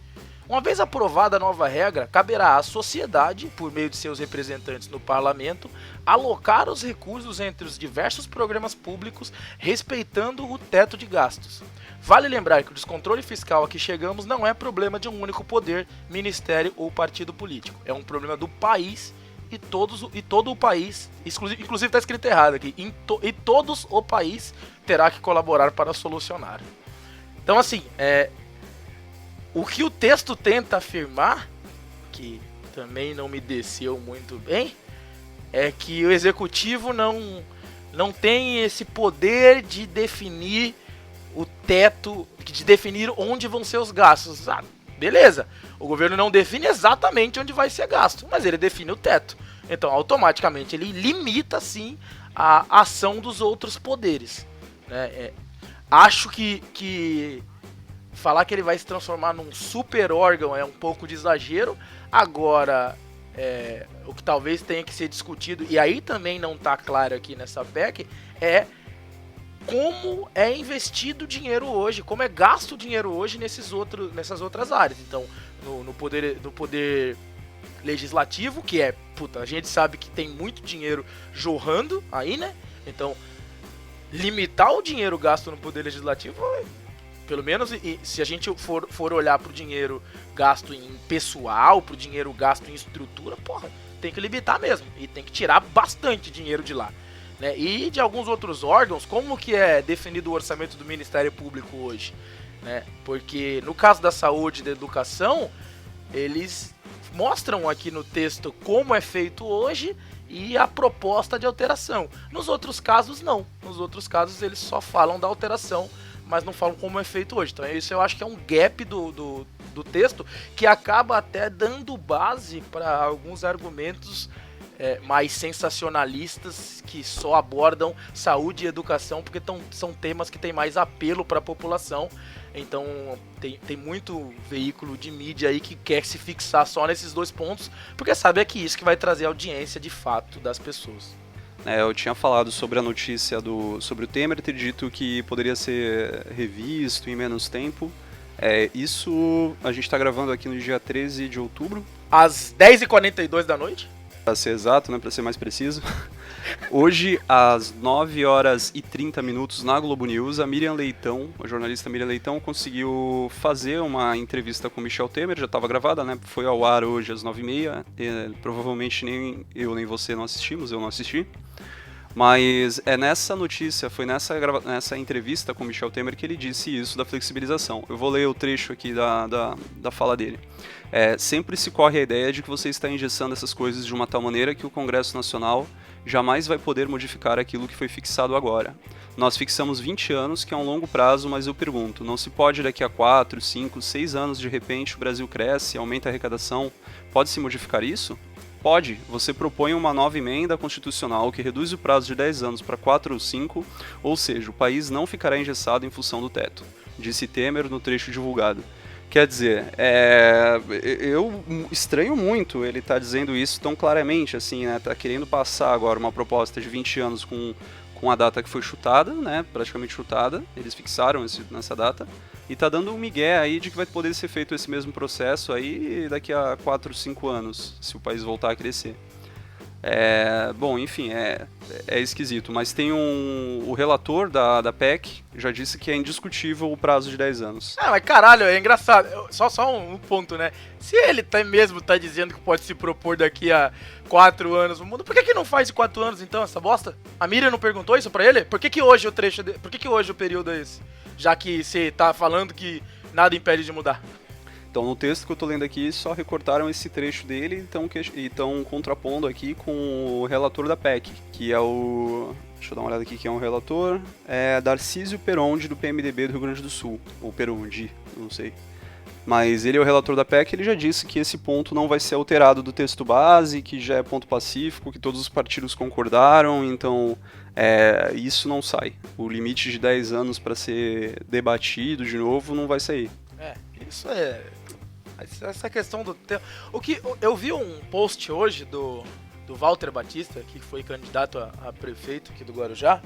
Speaker 2: Uma vez aprovada a nova regra, caberá à sociedade, por meio de seus representantes no parlamento, alocar os recursos entre os diversos programas públicos, respeitando o teto de gastos. Vale lembrar que o descontrole fiscal a que chegamos não é problema de um único poder, ministério ou partido político. É um problema do país e todo o país, inclusive está escrito errado aqui, e todos o país terá que colaborar para solucionar. Então assim, o que o texto tenta afirmar, que também não me desceu muito bem, é que o executivo não tem esse poder de definir o teto, de definir onde vão ser os gastos. Beleza, o governo não define exatamente onde vai ser gasto, mas ele define o teto. Então, automaticamente, ele limita, sim, a ação dos outros poderes. Acho que falar que ele vai se transformar num super órgão é um pouco de exagero. Agora, o que talvez tenha que ser discutido, e aí também não está claro aqui nessa PEC, é como é investido o dinheiro hoje, como é gasto o dinheiro hoje nessas outras áreas. Então, no poder legislativo, que a gente sabe que tem muito dinheiro jorrando aí, né? Então, limitar o dinheiro gasto no poder legislativo, pelo menos se a gente for olhar pro dinheiro gasto em pessoal, pro dinheiro gasto em estrutura, tem que limitar mesmo. E tem que tirar bastante dinheiro de lá. E de alguns outros órgãos, como que é definido o orçamento do Ministério Público hoje? Porque no caso da saúde e da educação, eles mostram aqui no texto como é feito hoje e a proposta de alteração. Nos outros casos, não. Nos outros casos, eles só falam da alteração, mas não falam como é feito hoje. Então isso eu acho que é um gap do texto que acaba até dando base para alguns argumentos mais sensacionalistas que só abordam saúde e educação, porque são temas que têm mais apelo para a população. Então tem muito veículo de mídia aí que quer se fixar só nesses dois pontos, porque sabe que isso que vai trazer audiência de fato das pessoas.
Speaker 1: Eu tinha falado sobre a notícia sobre o Temer ter dito que poderia ser revisto em menos tempo. Isso a gente está gravando aqui no dia 13 de outubro.
Speaker 2: Às 10h42 da noite.
Speaker 1: Para ser exato, para ser mais preciso. Hoje, às 9h30 na Globo News, a jornalista Miriam Leitão, conseguiu fazer uma entrevista com Michel Temer, já estava gravada, Foi ao ar hoje às 9h30, provavelmente nem eu nem você não assistimos, eu não assisti. Mas nessa notícia, foi nessa entrevista com Michel Temer que ele disse isso da flexibilização. Eu vou ler o trecho aqui da fala dele. Sempre se corre a ideia de que você está engessando essas coisas de uma tal maneira que o Congresso Nacional jamais vai poder modificar aquilo que foi fixado agora. Nós fixamos 20 anos, que é um longo prazo, mas eu pergunto, não se pode daqui a 4, 5, 6 anos, de repente o Brasil cresce, aumenta a arrecadação, pode-se modificar isso? Pode, você propõe uma nova emenda constitucional que reduz o prazo de 10 anos para 4 ou 5, ou seja, o país não ficará engessado em função do teto, disse Temer no trecho divulgado. Quer dizer, eu estranho muito ele estar dizendo isso tão claramente, assim, tá querendo passar agora uma proposta de 20 anos com com a data que foi chutada, né, praticamente chutada, eles fixaram nessa data, e tá dando um migué aí de que vai poder ser feito esse mesmo processo aí daqui a 4, 5 anos, se o país voltar a crescer. Bom, enfim, é esquisito, mas tem o relator da PEC já disse que é indiscutível o prazo de 10 anos.
Speaker 2: Mas caralho, é engraçado. Só um ponto, né? Se ele mesmo tá dizendo que pode se propor daqui a 4 anos no mundo, por que não faz de 4 anos então, essa bosta? A Miriam não perguntou isso pra ele? Por que hoje por que hoje o período é esse? Já que você tá falando que nada impede de mudar.
Speaker 1: Então, no texto que eu tô lendo aqui, só recortaram esse trecho dele e estão contrapondo aqui com o relator da PEC, que é o... Deixa eu dar uma olhada aqui quem é o relator. É Darcísio Perondi, do PMDB do Rio Grande do Sul. Ou Perondi, não sei. Mas ele é o relator da PEC, ele já disse que esse ponto não vai ser alterado do texto base, que já é ponto pacífico, que todos os partidos concordaram, então isso não sai. O limite de 10 anos para ser debatido de novo não vai sair.
Speaker 2: Isso é... Essa questão do tempo... Eu vi um post hoje do Walter Batista, que foi candidato a prefeito aqui do Guarujá,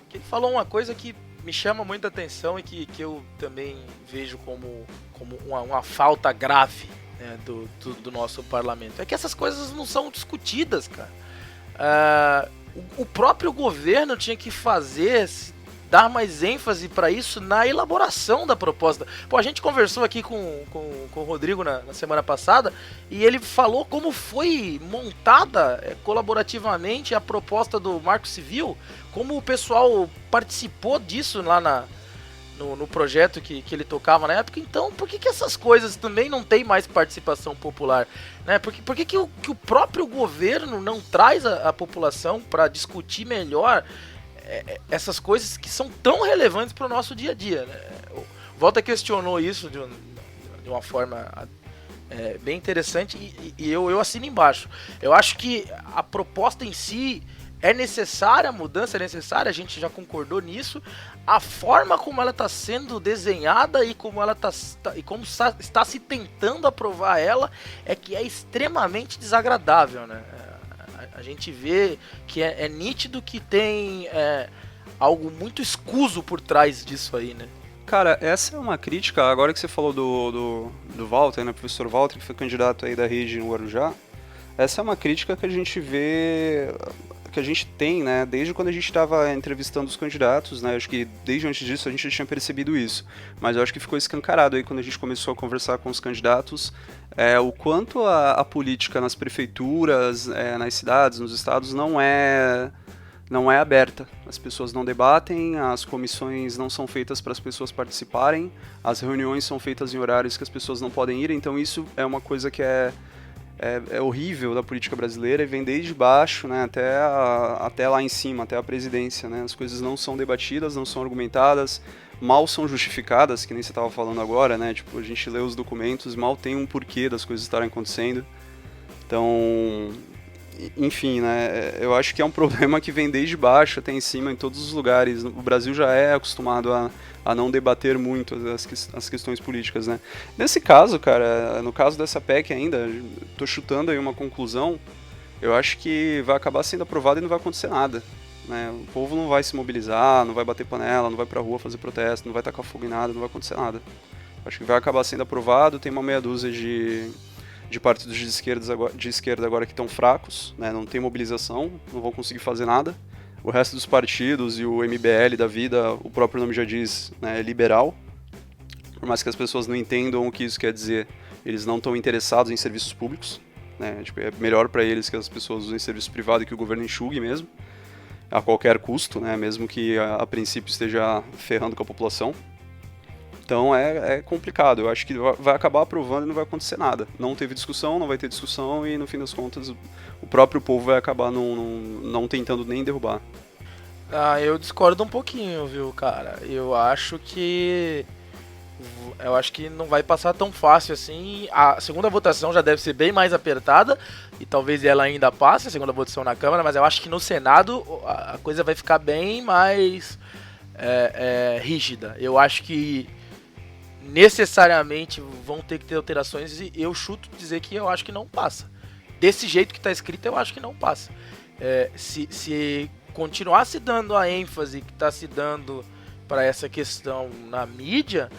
Speaker 2: que ele falou uma coisa que me chama muita atenção e que eu também vejo como uma falta grave, né, do nosso parlamento. É que essas coisas não são discutidas, cara. O próprio governo tinha que dar mais ênfase para isso na elaboração da proposta. Pô, a gente conversou aqui com o Rodrigo na semana passada e ele falou como foi montada colaborativamente a proposta do Marco Civil, como o pessoal participou disso lá no projeto que ele tocava na época. Então, por que essas coisas também não tem mais participação popular? Né? Por que o próprio governo não traz a população para discutir melhor essas coisas que são tão relevantes para o nosso dia a dia, né? O Walter questionou isso de uma forma bem interessante e eu assino embaixo. Eu acho que a proposta em si é necessária, a mudança é necessária, a gente já concordou nisso. A forma como ela está sendo desenhada e como está se tentando aprovar ela é que é extremamente desagradável, né? A gente vê que é nítido que tem algo muito escuso por trás disso aí, né?
Speaker 1: Cara, essa é uma crítica, agora que você falou do Walter, né, professor Walter, que foi candidato aí da rede no Guarujá, essa é uma crítica que a gente vê, que a gente tem, né, desde quando a gente estava entrevistando os candidatos, né, acho que desde antes disso a gente já tinha percebido isso, mas eu acho que ficou escancarado aí quando a gente começou a conversar com os candidatos, o quanto a política nas prefeituras, nas cidades, nos estados não é aberta. As pessoas não debatem, as comissões não são feitas para as pessoas participarem, as reuniões são feitas em horários que as pessoas não podem ir, então isso é uma coisa que é horrível da política brasileira e vem desde baixo, né, até lá em cima, até a presidência, né, as coisas não são debatidas, não são argumentadas, mal são justificadas, que nem você estava falando agora, né, tipo, a gente lê os documentos, mal tem um porquê das coisas estarem acontecendo, então, enfim, né, eu acho que é um problema que vem desde baixo até em cima, em todos os lugares, o Brasil já é acostumado a não debater muito as questões políticas, né. Nesse caso, cara, no caso dessa PEC ainda, tô chutando aí uma conclusão, eu acho que vai acabar sendo aprovado e não vai acontecer nada, né, o povo não vai se mobilizar, não vai bater panela, não vai pra rua fazer protesto, não vai tacar fogo em nada, não vai acontecer nada. Acho que vai acabar sendo aprovado, tem uma meia dúzia de partidos de esquerda agora que estão fracos, né, não tem mobilização, não vão conseguir fazer nada. O resto dos partidos e o MBL da vida, o próprio nome já diz, né, é liberal. Por mais que as pessoas não entendam o que isso quer dizer, eles não estão interessados em serviços públicos, né, tipo, é melhor para eles que as pessoas usem serviço privado e que o governo enxugue mesmo, a qualquer custo, né, mesmo que a princípio esteja ferrando com a população. Então é complicado, eu acho que vai acabar aprovando e não vai acontecer nada. Não teve discussão, não vai ter discussão e no fim das contas o próprio povo vai acabar não tentando nem derrubar.
Speaker 2: Eu discordo um pouquinho, viu, cara? Eu acho que não vai passar tão fácil assim. A segunda votação já deve ser bem mais apertada e talvez ela ainda passe, a segunda votação na Câmara, mas eu acho que no Senado a coisa vai ficar bem mais rígida. Eu acho que necessariamente vão ter que ter alterações e eu chuto dizer que eu acho que não passa. Desse jeito que está escrito, eu acho que não passa. Se continuar se dando a ênfase que está se dando para essa questão na mídia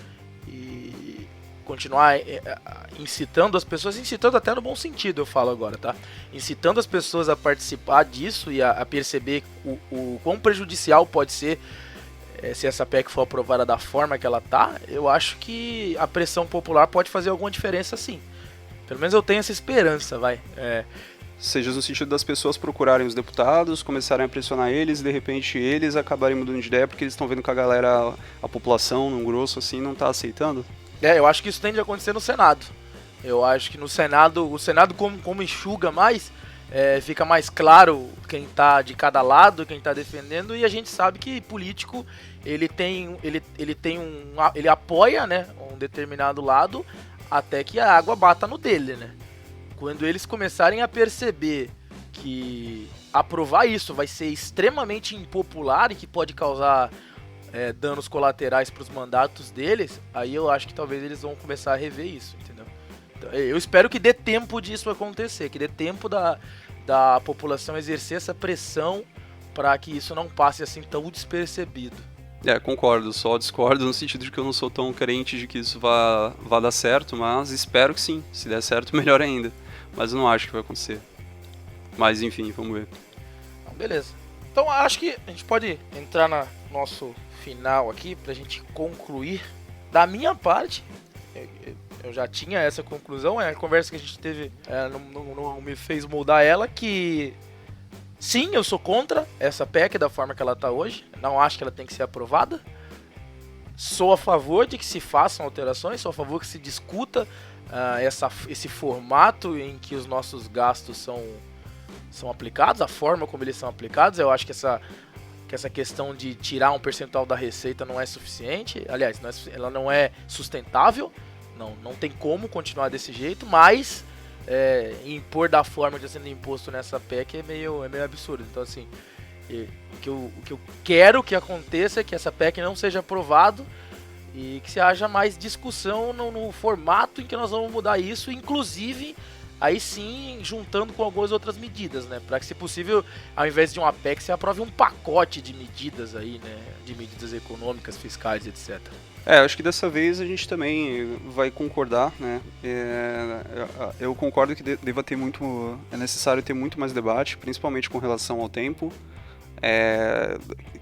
Speaker 2: e continuar incitando as pessoas, incitando até no bom sentido, eu falo agora, tá? Incitando as pessoas a participar disso e a perceber o quão prejudicial pode ser se essa PEC for aprovada da forma que ela tá, eu acho que a pressão popular pode fazer alguma diferença sim. Pelo menos eu tenho essa esperança, vai.
Speaker 1: Seja no sentido das pessoas procurarem os deputados, começarem a pressionar eles, e de repente eles acabarem mudando de ideia porque eles estão vendo que a galera, a população, num grosso assim, não tá aceitando?
Speaker 2: Eu acho que isso tende a acontecer no Senado. Eu acho que no Senado, o Senado como enxuga mais, fica mais claro quem tá de cada lado, quem tá defendendo, e a gente sabe que político, ele apoia, né, um determinado lado, até que a água bata no dele, né? Quando eles começarem a perceber que aprovar isso vai ser extremamente impopular e que pode causar danos colaterais para os mandatos deles, aí eu acho que talvez eles vão começar a rever isso, entendeu? Então, eu espero que dê tempo disso acontecer, que dê tempo da população exercer essa pressão para que isso não passe assim tão despercebido.
Speaker 1: Concordo, só discordo no sentido de que eu não sou tão crente de que isso vá dar certo, mas espero que sim. Se der certo, melhor ainda. Mas eu não acho que vai acontecer. Mas enfim, vamos ver.
Speaker 2: Beleza. Então acho que a gente pode entrar no nosso final aqui pra gente concluir. Da minha parte, eu já tinha essa conclusão, a conversa que a gente teve não me fez mudar ela, que sim, eu sou contra essa PEC da forma que ela tá hoje. Não acho que ela tem que ser aprovada. Sou a favor de que se façam alterações, sou a favor que se discuta esse formato em que os nossos gastos são aplicados, a forma como eles são aplicados. Eu acho que essa questão de tirar um percentual da receita não é suficiente. Aliás, ela não é sustentável. Não tem como continuar desse jeito, mas impor da forma que está sendo imposto nessa PEC é meio absurdo. Então, assim, o que eu quero que aconteça é que essa PEC não seja aprovada e que se haja mais discussão no formato em que nós vamos mudar isso, inclusive, aí sim, juntando com algumas outras medidas, né? Para que, se possível, ao invés de uma PEC, se aprove um pacote de medidas aí, né? De medidas econômicas, fiscais, etc.
Speaker 1: Acho que dessa vez a gente também vai concordar, né? Eu concordo que é necessário ter muito mais debate, principalmente com relação ao tempo,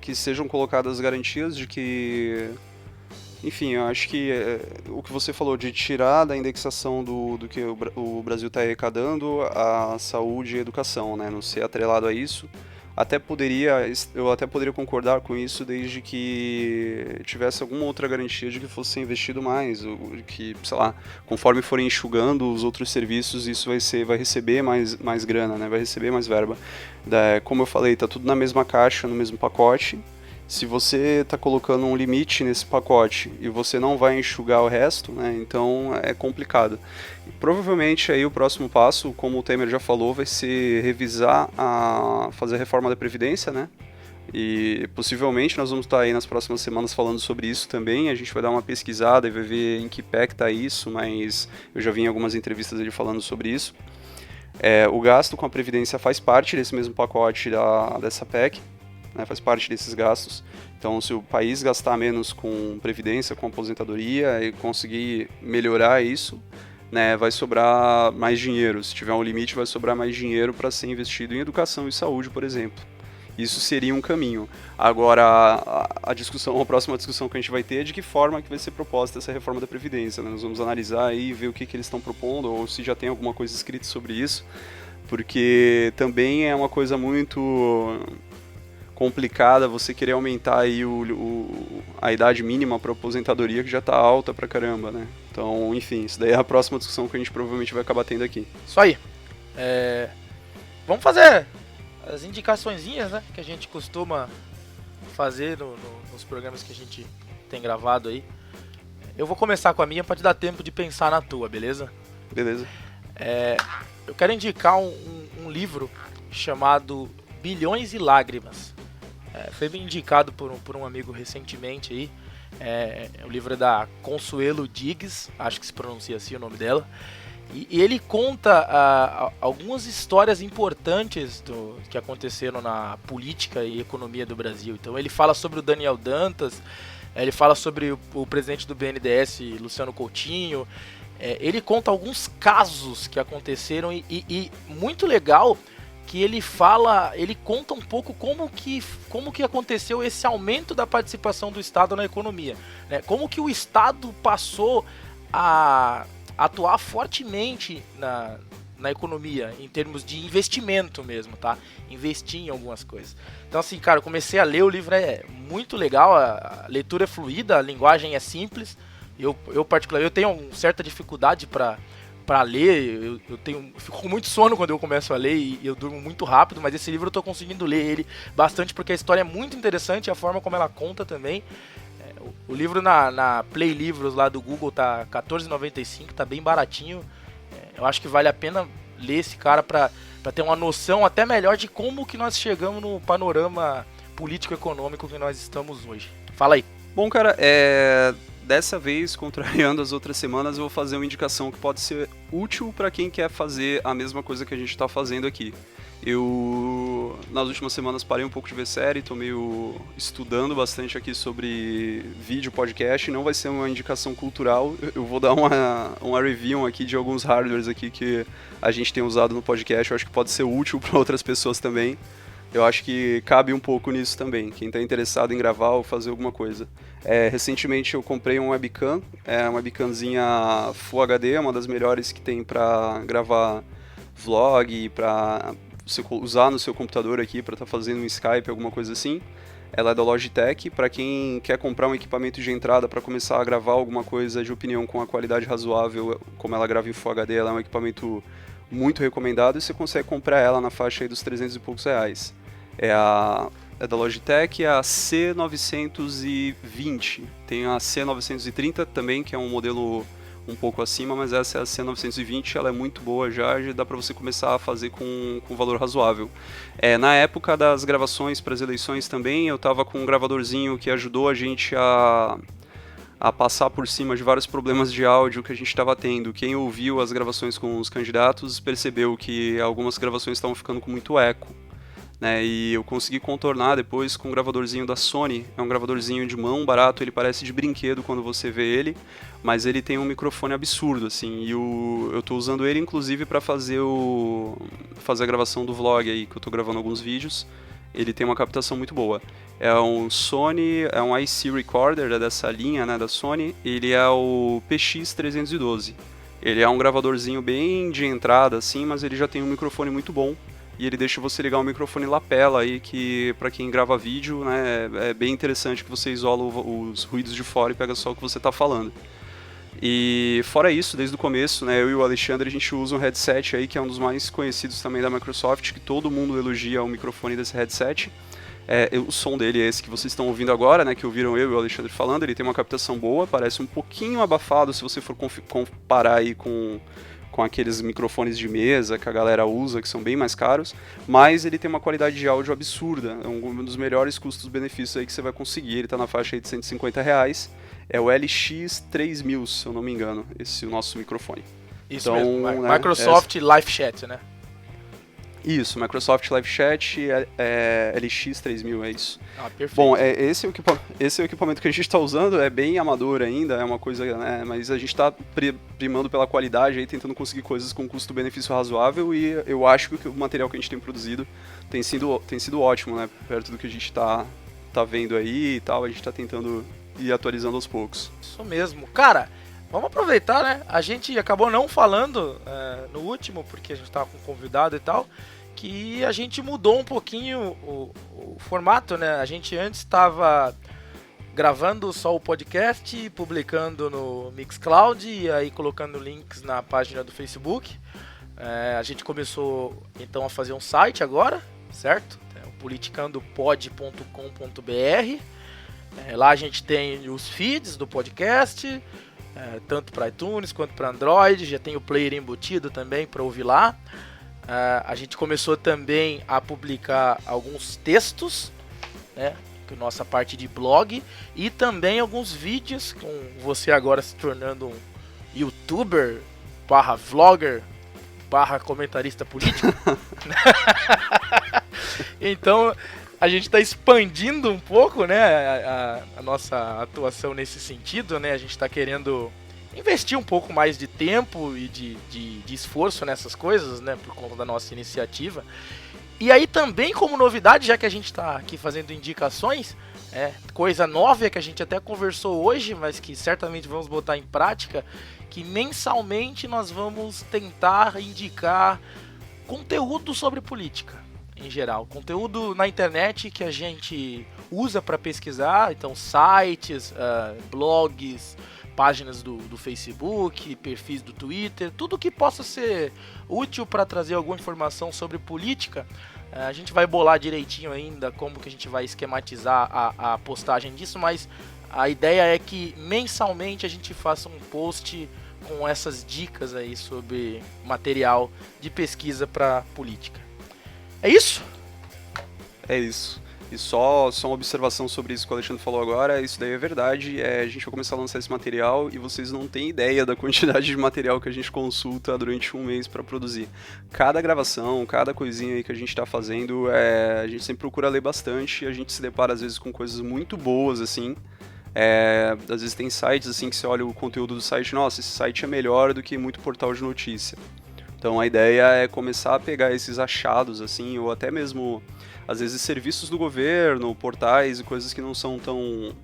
Speaker 1: que sejam colocadas garantias de que, enfim, eu acho que o que você falou de tirar da indexação do que o Brasil está arrecadando a saúde e a educação, né? Não ser atrelado a isso. Eu até poderia concordar com isso desde que tivesse alguma outra garantia de que fosse investido mais, ou que, sei lá, conforme forem enxugando os outros serviços, isso vai receber mais grana, né? Vai receber mais verba. Como eu falei, tá tudo na mesma caixa, no mesmo pacote. Se você está colocando um limite nesse pacote e você não vai enxugar o resto, né, então é complicado. Provavelmente aí o próximo passo, como o Temer já falou, vai ser fazer a reforma da Previdência, né? E possivelmente nós vamos estar aí nas próximas semanas falando sobre isso também. A gente vai dar uma pesquisada e vai ver em que pé que está isso, mas eu já vi em algumas entrevistas ele falando sobre isso. O gasto com a Previdência faz parte desse mesmo pacote dessa PEC. Né, faz parte desses gastos. Então, se o país gastar menos com previdência, com aposentadoria e conseguir melhorar isso, né, vai sobrar mais dinheiro. Se tiver um limite, vai sobrar mais dinheiro para ser investido em educação e saúde, por exemplo. Isso seria um caminho. Agora, a próxima discussão que a gente vai ter é de que forma que vai ser proposta essa reforma da Previdência. Né? Nós vamos analisar aí e ver o que eles estão propondo, ou se já tem alguma coisa escrita sobre isso, porque também é uma coisa muito complicada você querer aumentar aí a idade mínima para aposentadoria, que já está alta pra caramba, né? Então, enfim, isso daí é a próxima discussão que a gente provavelmente vai acabar tendo aqui.
Speaker 2: Isso aí. Vamos fazer as indicaçõezinhas, né, que a gente costuma fazer nos programas que a gente tem gravado aí. Eu vou começar com a minha para te dar tempo de pensar na tua, beleza?
Speaker 1: Beleza.
Speaker 2: Eu quero indicar um livro chamado Bilhões e Lágrimas. Foi me indicado por um amigo recentemente aí. O livro é da Consuelo Diggs, acho que se pronuncia assim o nome dela. E ele conta algumas histórias importantes que aconteceram na política e economia do Brasil. Então ele fala sobre o Daniel Dantas, ele fala sobre o presidente do BNDES, Luciano Coutinho. Ele conta alguns casos que aconteceram e muito legal que ele conta um pouco como que aconteceu esse aumento da participação do Estado na economia, né? Como que o Estado passou a atuar fortemente na economia, em termos de investimento mesmo, tá? Investir em algumas coisas. Então assim, cara, eu comecei a ler, o livro é muito legal, a leitura é fluida, a linguagem é simples. Eu particularmente, eu tenho uma certa dificuldade para ler, eu fico com muito sono quando eu começo a ler e eu durmo muito rápido, mas esse livro eu tô conseguindo ler ele bastante porque a história é muito interessante e a forma como ela conta também. O livro na Play Livros lá do Google tá R$14,95, tá bem baratinho. Eu acho que vale a pena ler esse cara pra ter uma noção até melhor de como que nós chegamos no panorama político-econômico que nós estamos hoje. Fala aí.
Speaker 1: Bom, cara, dessa vez, contrariando as outras semanas, eu vou fazer uma indicação que pode ser útil para quem quer fazer a mesma coisa que a gente está fazendo aqui. Eu, nas últimas semanas, parei um pouco de ver série, estou meio estudando bastante aqui sobre vídeo, podcast. Não vai ser uma indicação cultural, eu vou dar uma review aqui de alguns hardwares aqui que a gente tem usado no podcast. Eu acho que pode ser útil para outras pessoas também. Eu acho que cabe um pouco nisso também, quem está interessado em gravar ou fazer alguma coisa. Recentemente eu comprei um webcam, uma webcamzinha Full HD, uma das melhores que tem para gravar vlog, para você usar no seu computador aqui, para estar fazendo um Skype, alguma coisa assim. Ela é da Logitech, para quem quer comprar um equipamento de entrada para começar a gravar alguma coisa de opinião com a qualidade razoável, como ela grava em Full HD, ela é um equipamento muito recomendado e você consegue comprar ela na faixa aí dos 300 e poucos reais. É da Logitech, a C920, tem a C930 também, que é um modelo um pouco acima, mas essa é a C920, ela é muito boa já dá para você começar a fazer com valor razoável. Na época das gravações para as eleições também, eu estava com um gravadorzinho que ajudou a gente a passar por cima de vários problemas de áudio que a gente estava tendo. Quem ouviu as gravações com os candidatos percebeu que algumas gravações estavam ficando com muito eco. E eu consegui contornar depois com um gravadorzinho da Sony. É um gravadorzinho de mão barato, ele parece de brinquedo quando você vê ele, mas ele tem um microfone absurdo, assim, e eu estou usando ele inclusive para fazer a gravação do vlog aí, que eu estou gravando alguns vídeos. Ele tem uma captação muito boa. É um Sony, é um IC Recorder, dessa linha, da Sony. Ele é o PX312. Ele é um gravadorzinho bem de entrada, assim, mas ele já tem um microfone muito bom. E ele deixa você ligar um microfone lapela aí, que para quem grava vídeo, é bem interessante, que você isola os ruídos de fora e pega só o que você está falando. E fora isso, desde o começo, eu e o Alexandre, a gente usa um headset aí que é um dos mais conhecidos também da Microsoft, que todo mundo elogia o microfone desse headset. O som dele é esse que vocês estão ouvindo agora, que ouviram eu e o Alexandre falando. Ele tem uma captação boa, parece um pouquinho abafado se você for comparar aí com aqueles microfones de mesa que a galera usa, que são bem mais caros, mas ele tem uma qualidade de áudio absurda, é um dos melhores custos-benefícios aí que você vai conseguir. Ele está na faixa aí de R$150, é o LX3000, se eu não me engano, esse é o nosso microfone.
Speaker 2: Isso mesmo, Microsoft Live Chat, né?
Speaker 1: Isso, Microsoft Live Chat, LX3000, é isso.
Speaker 2: Perfeito.
Speaker 1: Bom, esse é o equipamento que a gente está usando, é bem amador ainda, é uma coisa, mas a gente está primando pela qualidade, aí, tentando conseguir coisas com custo-benefício razoável, e eu acho que o material que a gente tem produzido tem sido ótimo, perto do que a gente está vendo aí e tal, a gente está tentando ir atualizando aos poucos.
Speaker 2: Isso mesmo. Cara, vamos aproveitar, A gente acabou não falando no último, porque a gente estava com um convidado e tal, que a gente mudou um pouquinho o formato, A gente antes estava gravando só o podcast, publicando no Mixcloud e aí colocando links na página do Facebook. A gente começou então a fazer um site agora, certo? É o politicandopod.com.br. Lá a gente tem os feeds do podcast, tanto para iTunes quanto para Android, já tem o player embutido também para ouvir lá. A gente começou também a publicar alguns textos, com nossa parte de blog, e também alguns vídeos, com você agora se tornando um youtuber vlogger, comentarista político. Então, a gente está expandindo um pouco, né, a nossa atuação nesse sentido, né? A gente está querendo investir um pouco mais de tempo e de esforço nessas coisas, né, por conta da nossa iniciativa. E aí também, como novidade, já que a gente está aqui fazendo indicações, coisa nova que a gente até conversou hoje, mas que certamente vamos botar em prática, que mensalmente nós vamos tentar indicar conteúdo sobre política, em geral. Conteúdo na internet que a gente usa para pesquisar, então sites, blogs, páginas do Facebook, perfis do Twitter, tudo que possa ser útil para trazer alguma informação sobre política. A gente vai bolar direitinho ainda como que a gente vai esquematizar a postagem disso, mas a ideia é que mensalmente a gente faça um post com essas dicas aí sobre material de pesquisa para política. É isso?
Speaker 1: É isso. E só uma observação sobre isso que o Alexandre falou agora, isso daí é verdade, a gente vai começar a lançar esse material e vocês não têm ideia da quantidade de material que a gente consulta durante um mês para produzir. Cada gravação, cada coisinha aí que a gente está fazendo, a gente sempre procura ler bastante, a gente se depara às vezes com coisas muito boas, assim. Às vezes tem sites assim que você olha o conteúdo do site, nossa, esse site é melhor do que muito portal de notícia. Então a ideia é começar a pegar esses achados, assim, ou até mesmo, às vezes, serviços do governo, portais e coisas que não são tão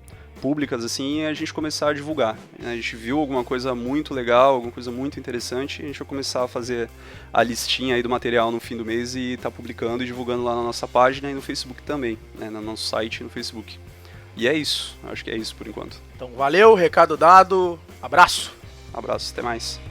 Speaker 1: públicas assim, e a gente começar a divulgar. A gente viu alguma coisa muito legal, alguma coisa muito interessante, e a gente vai começar a fazer a listinha aí do material no fim do mês e tá publicando e divulgando lá na nossa página e no Facebook também, né, no nosso site e no Facebook. E é isso, acho que é isso por enquanto.
Speaker 2: Então valeu, recado dado, abraço!
Speaker 1: Abraço, até mais.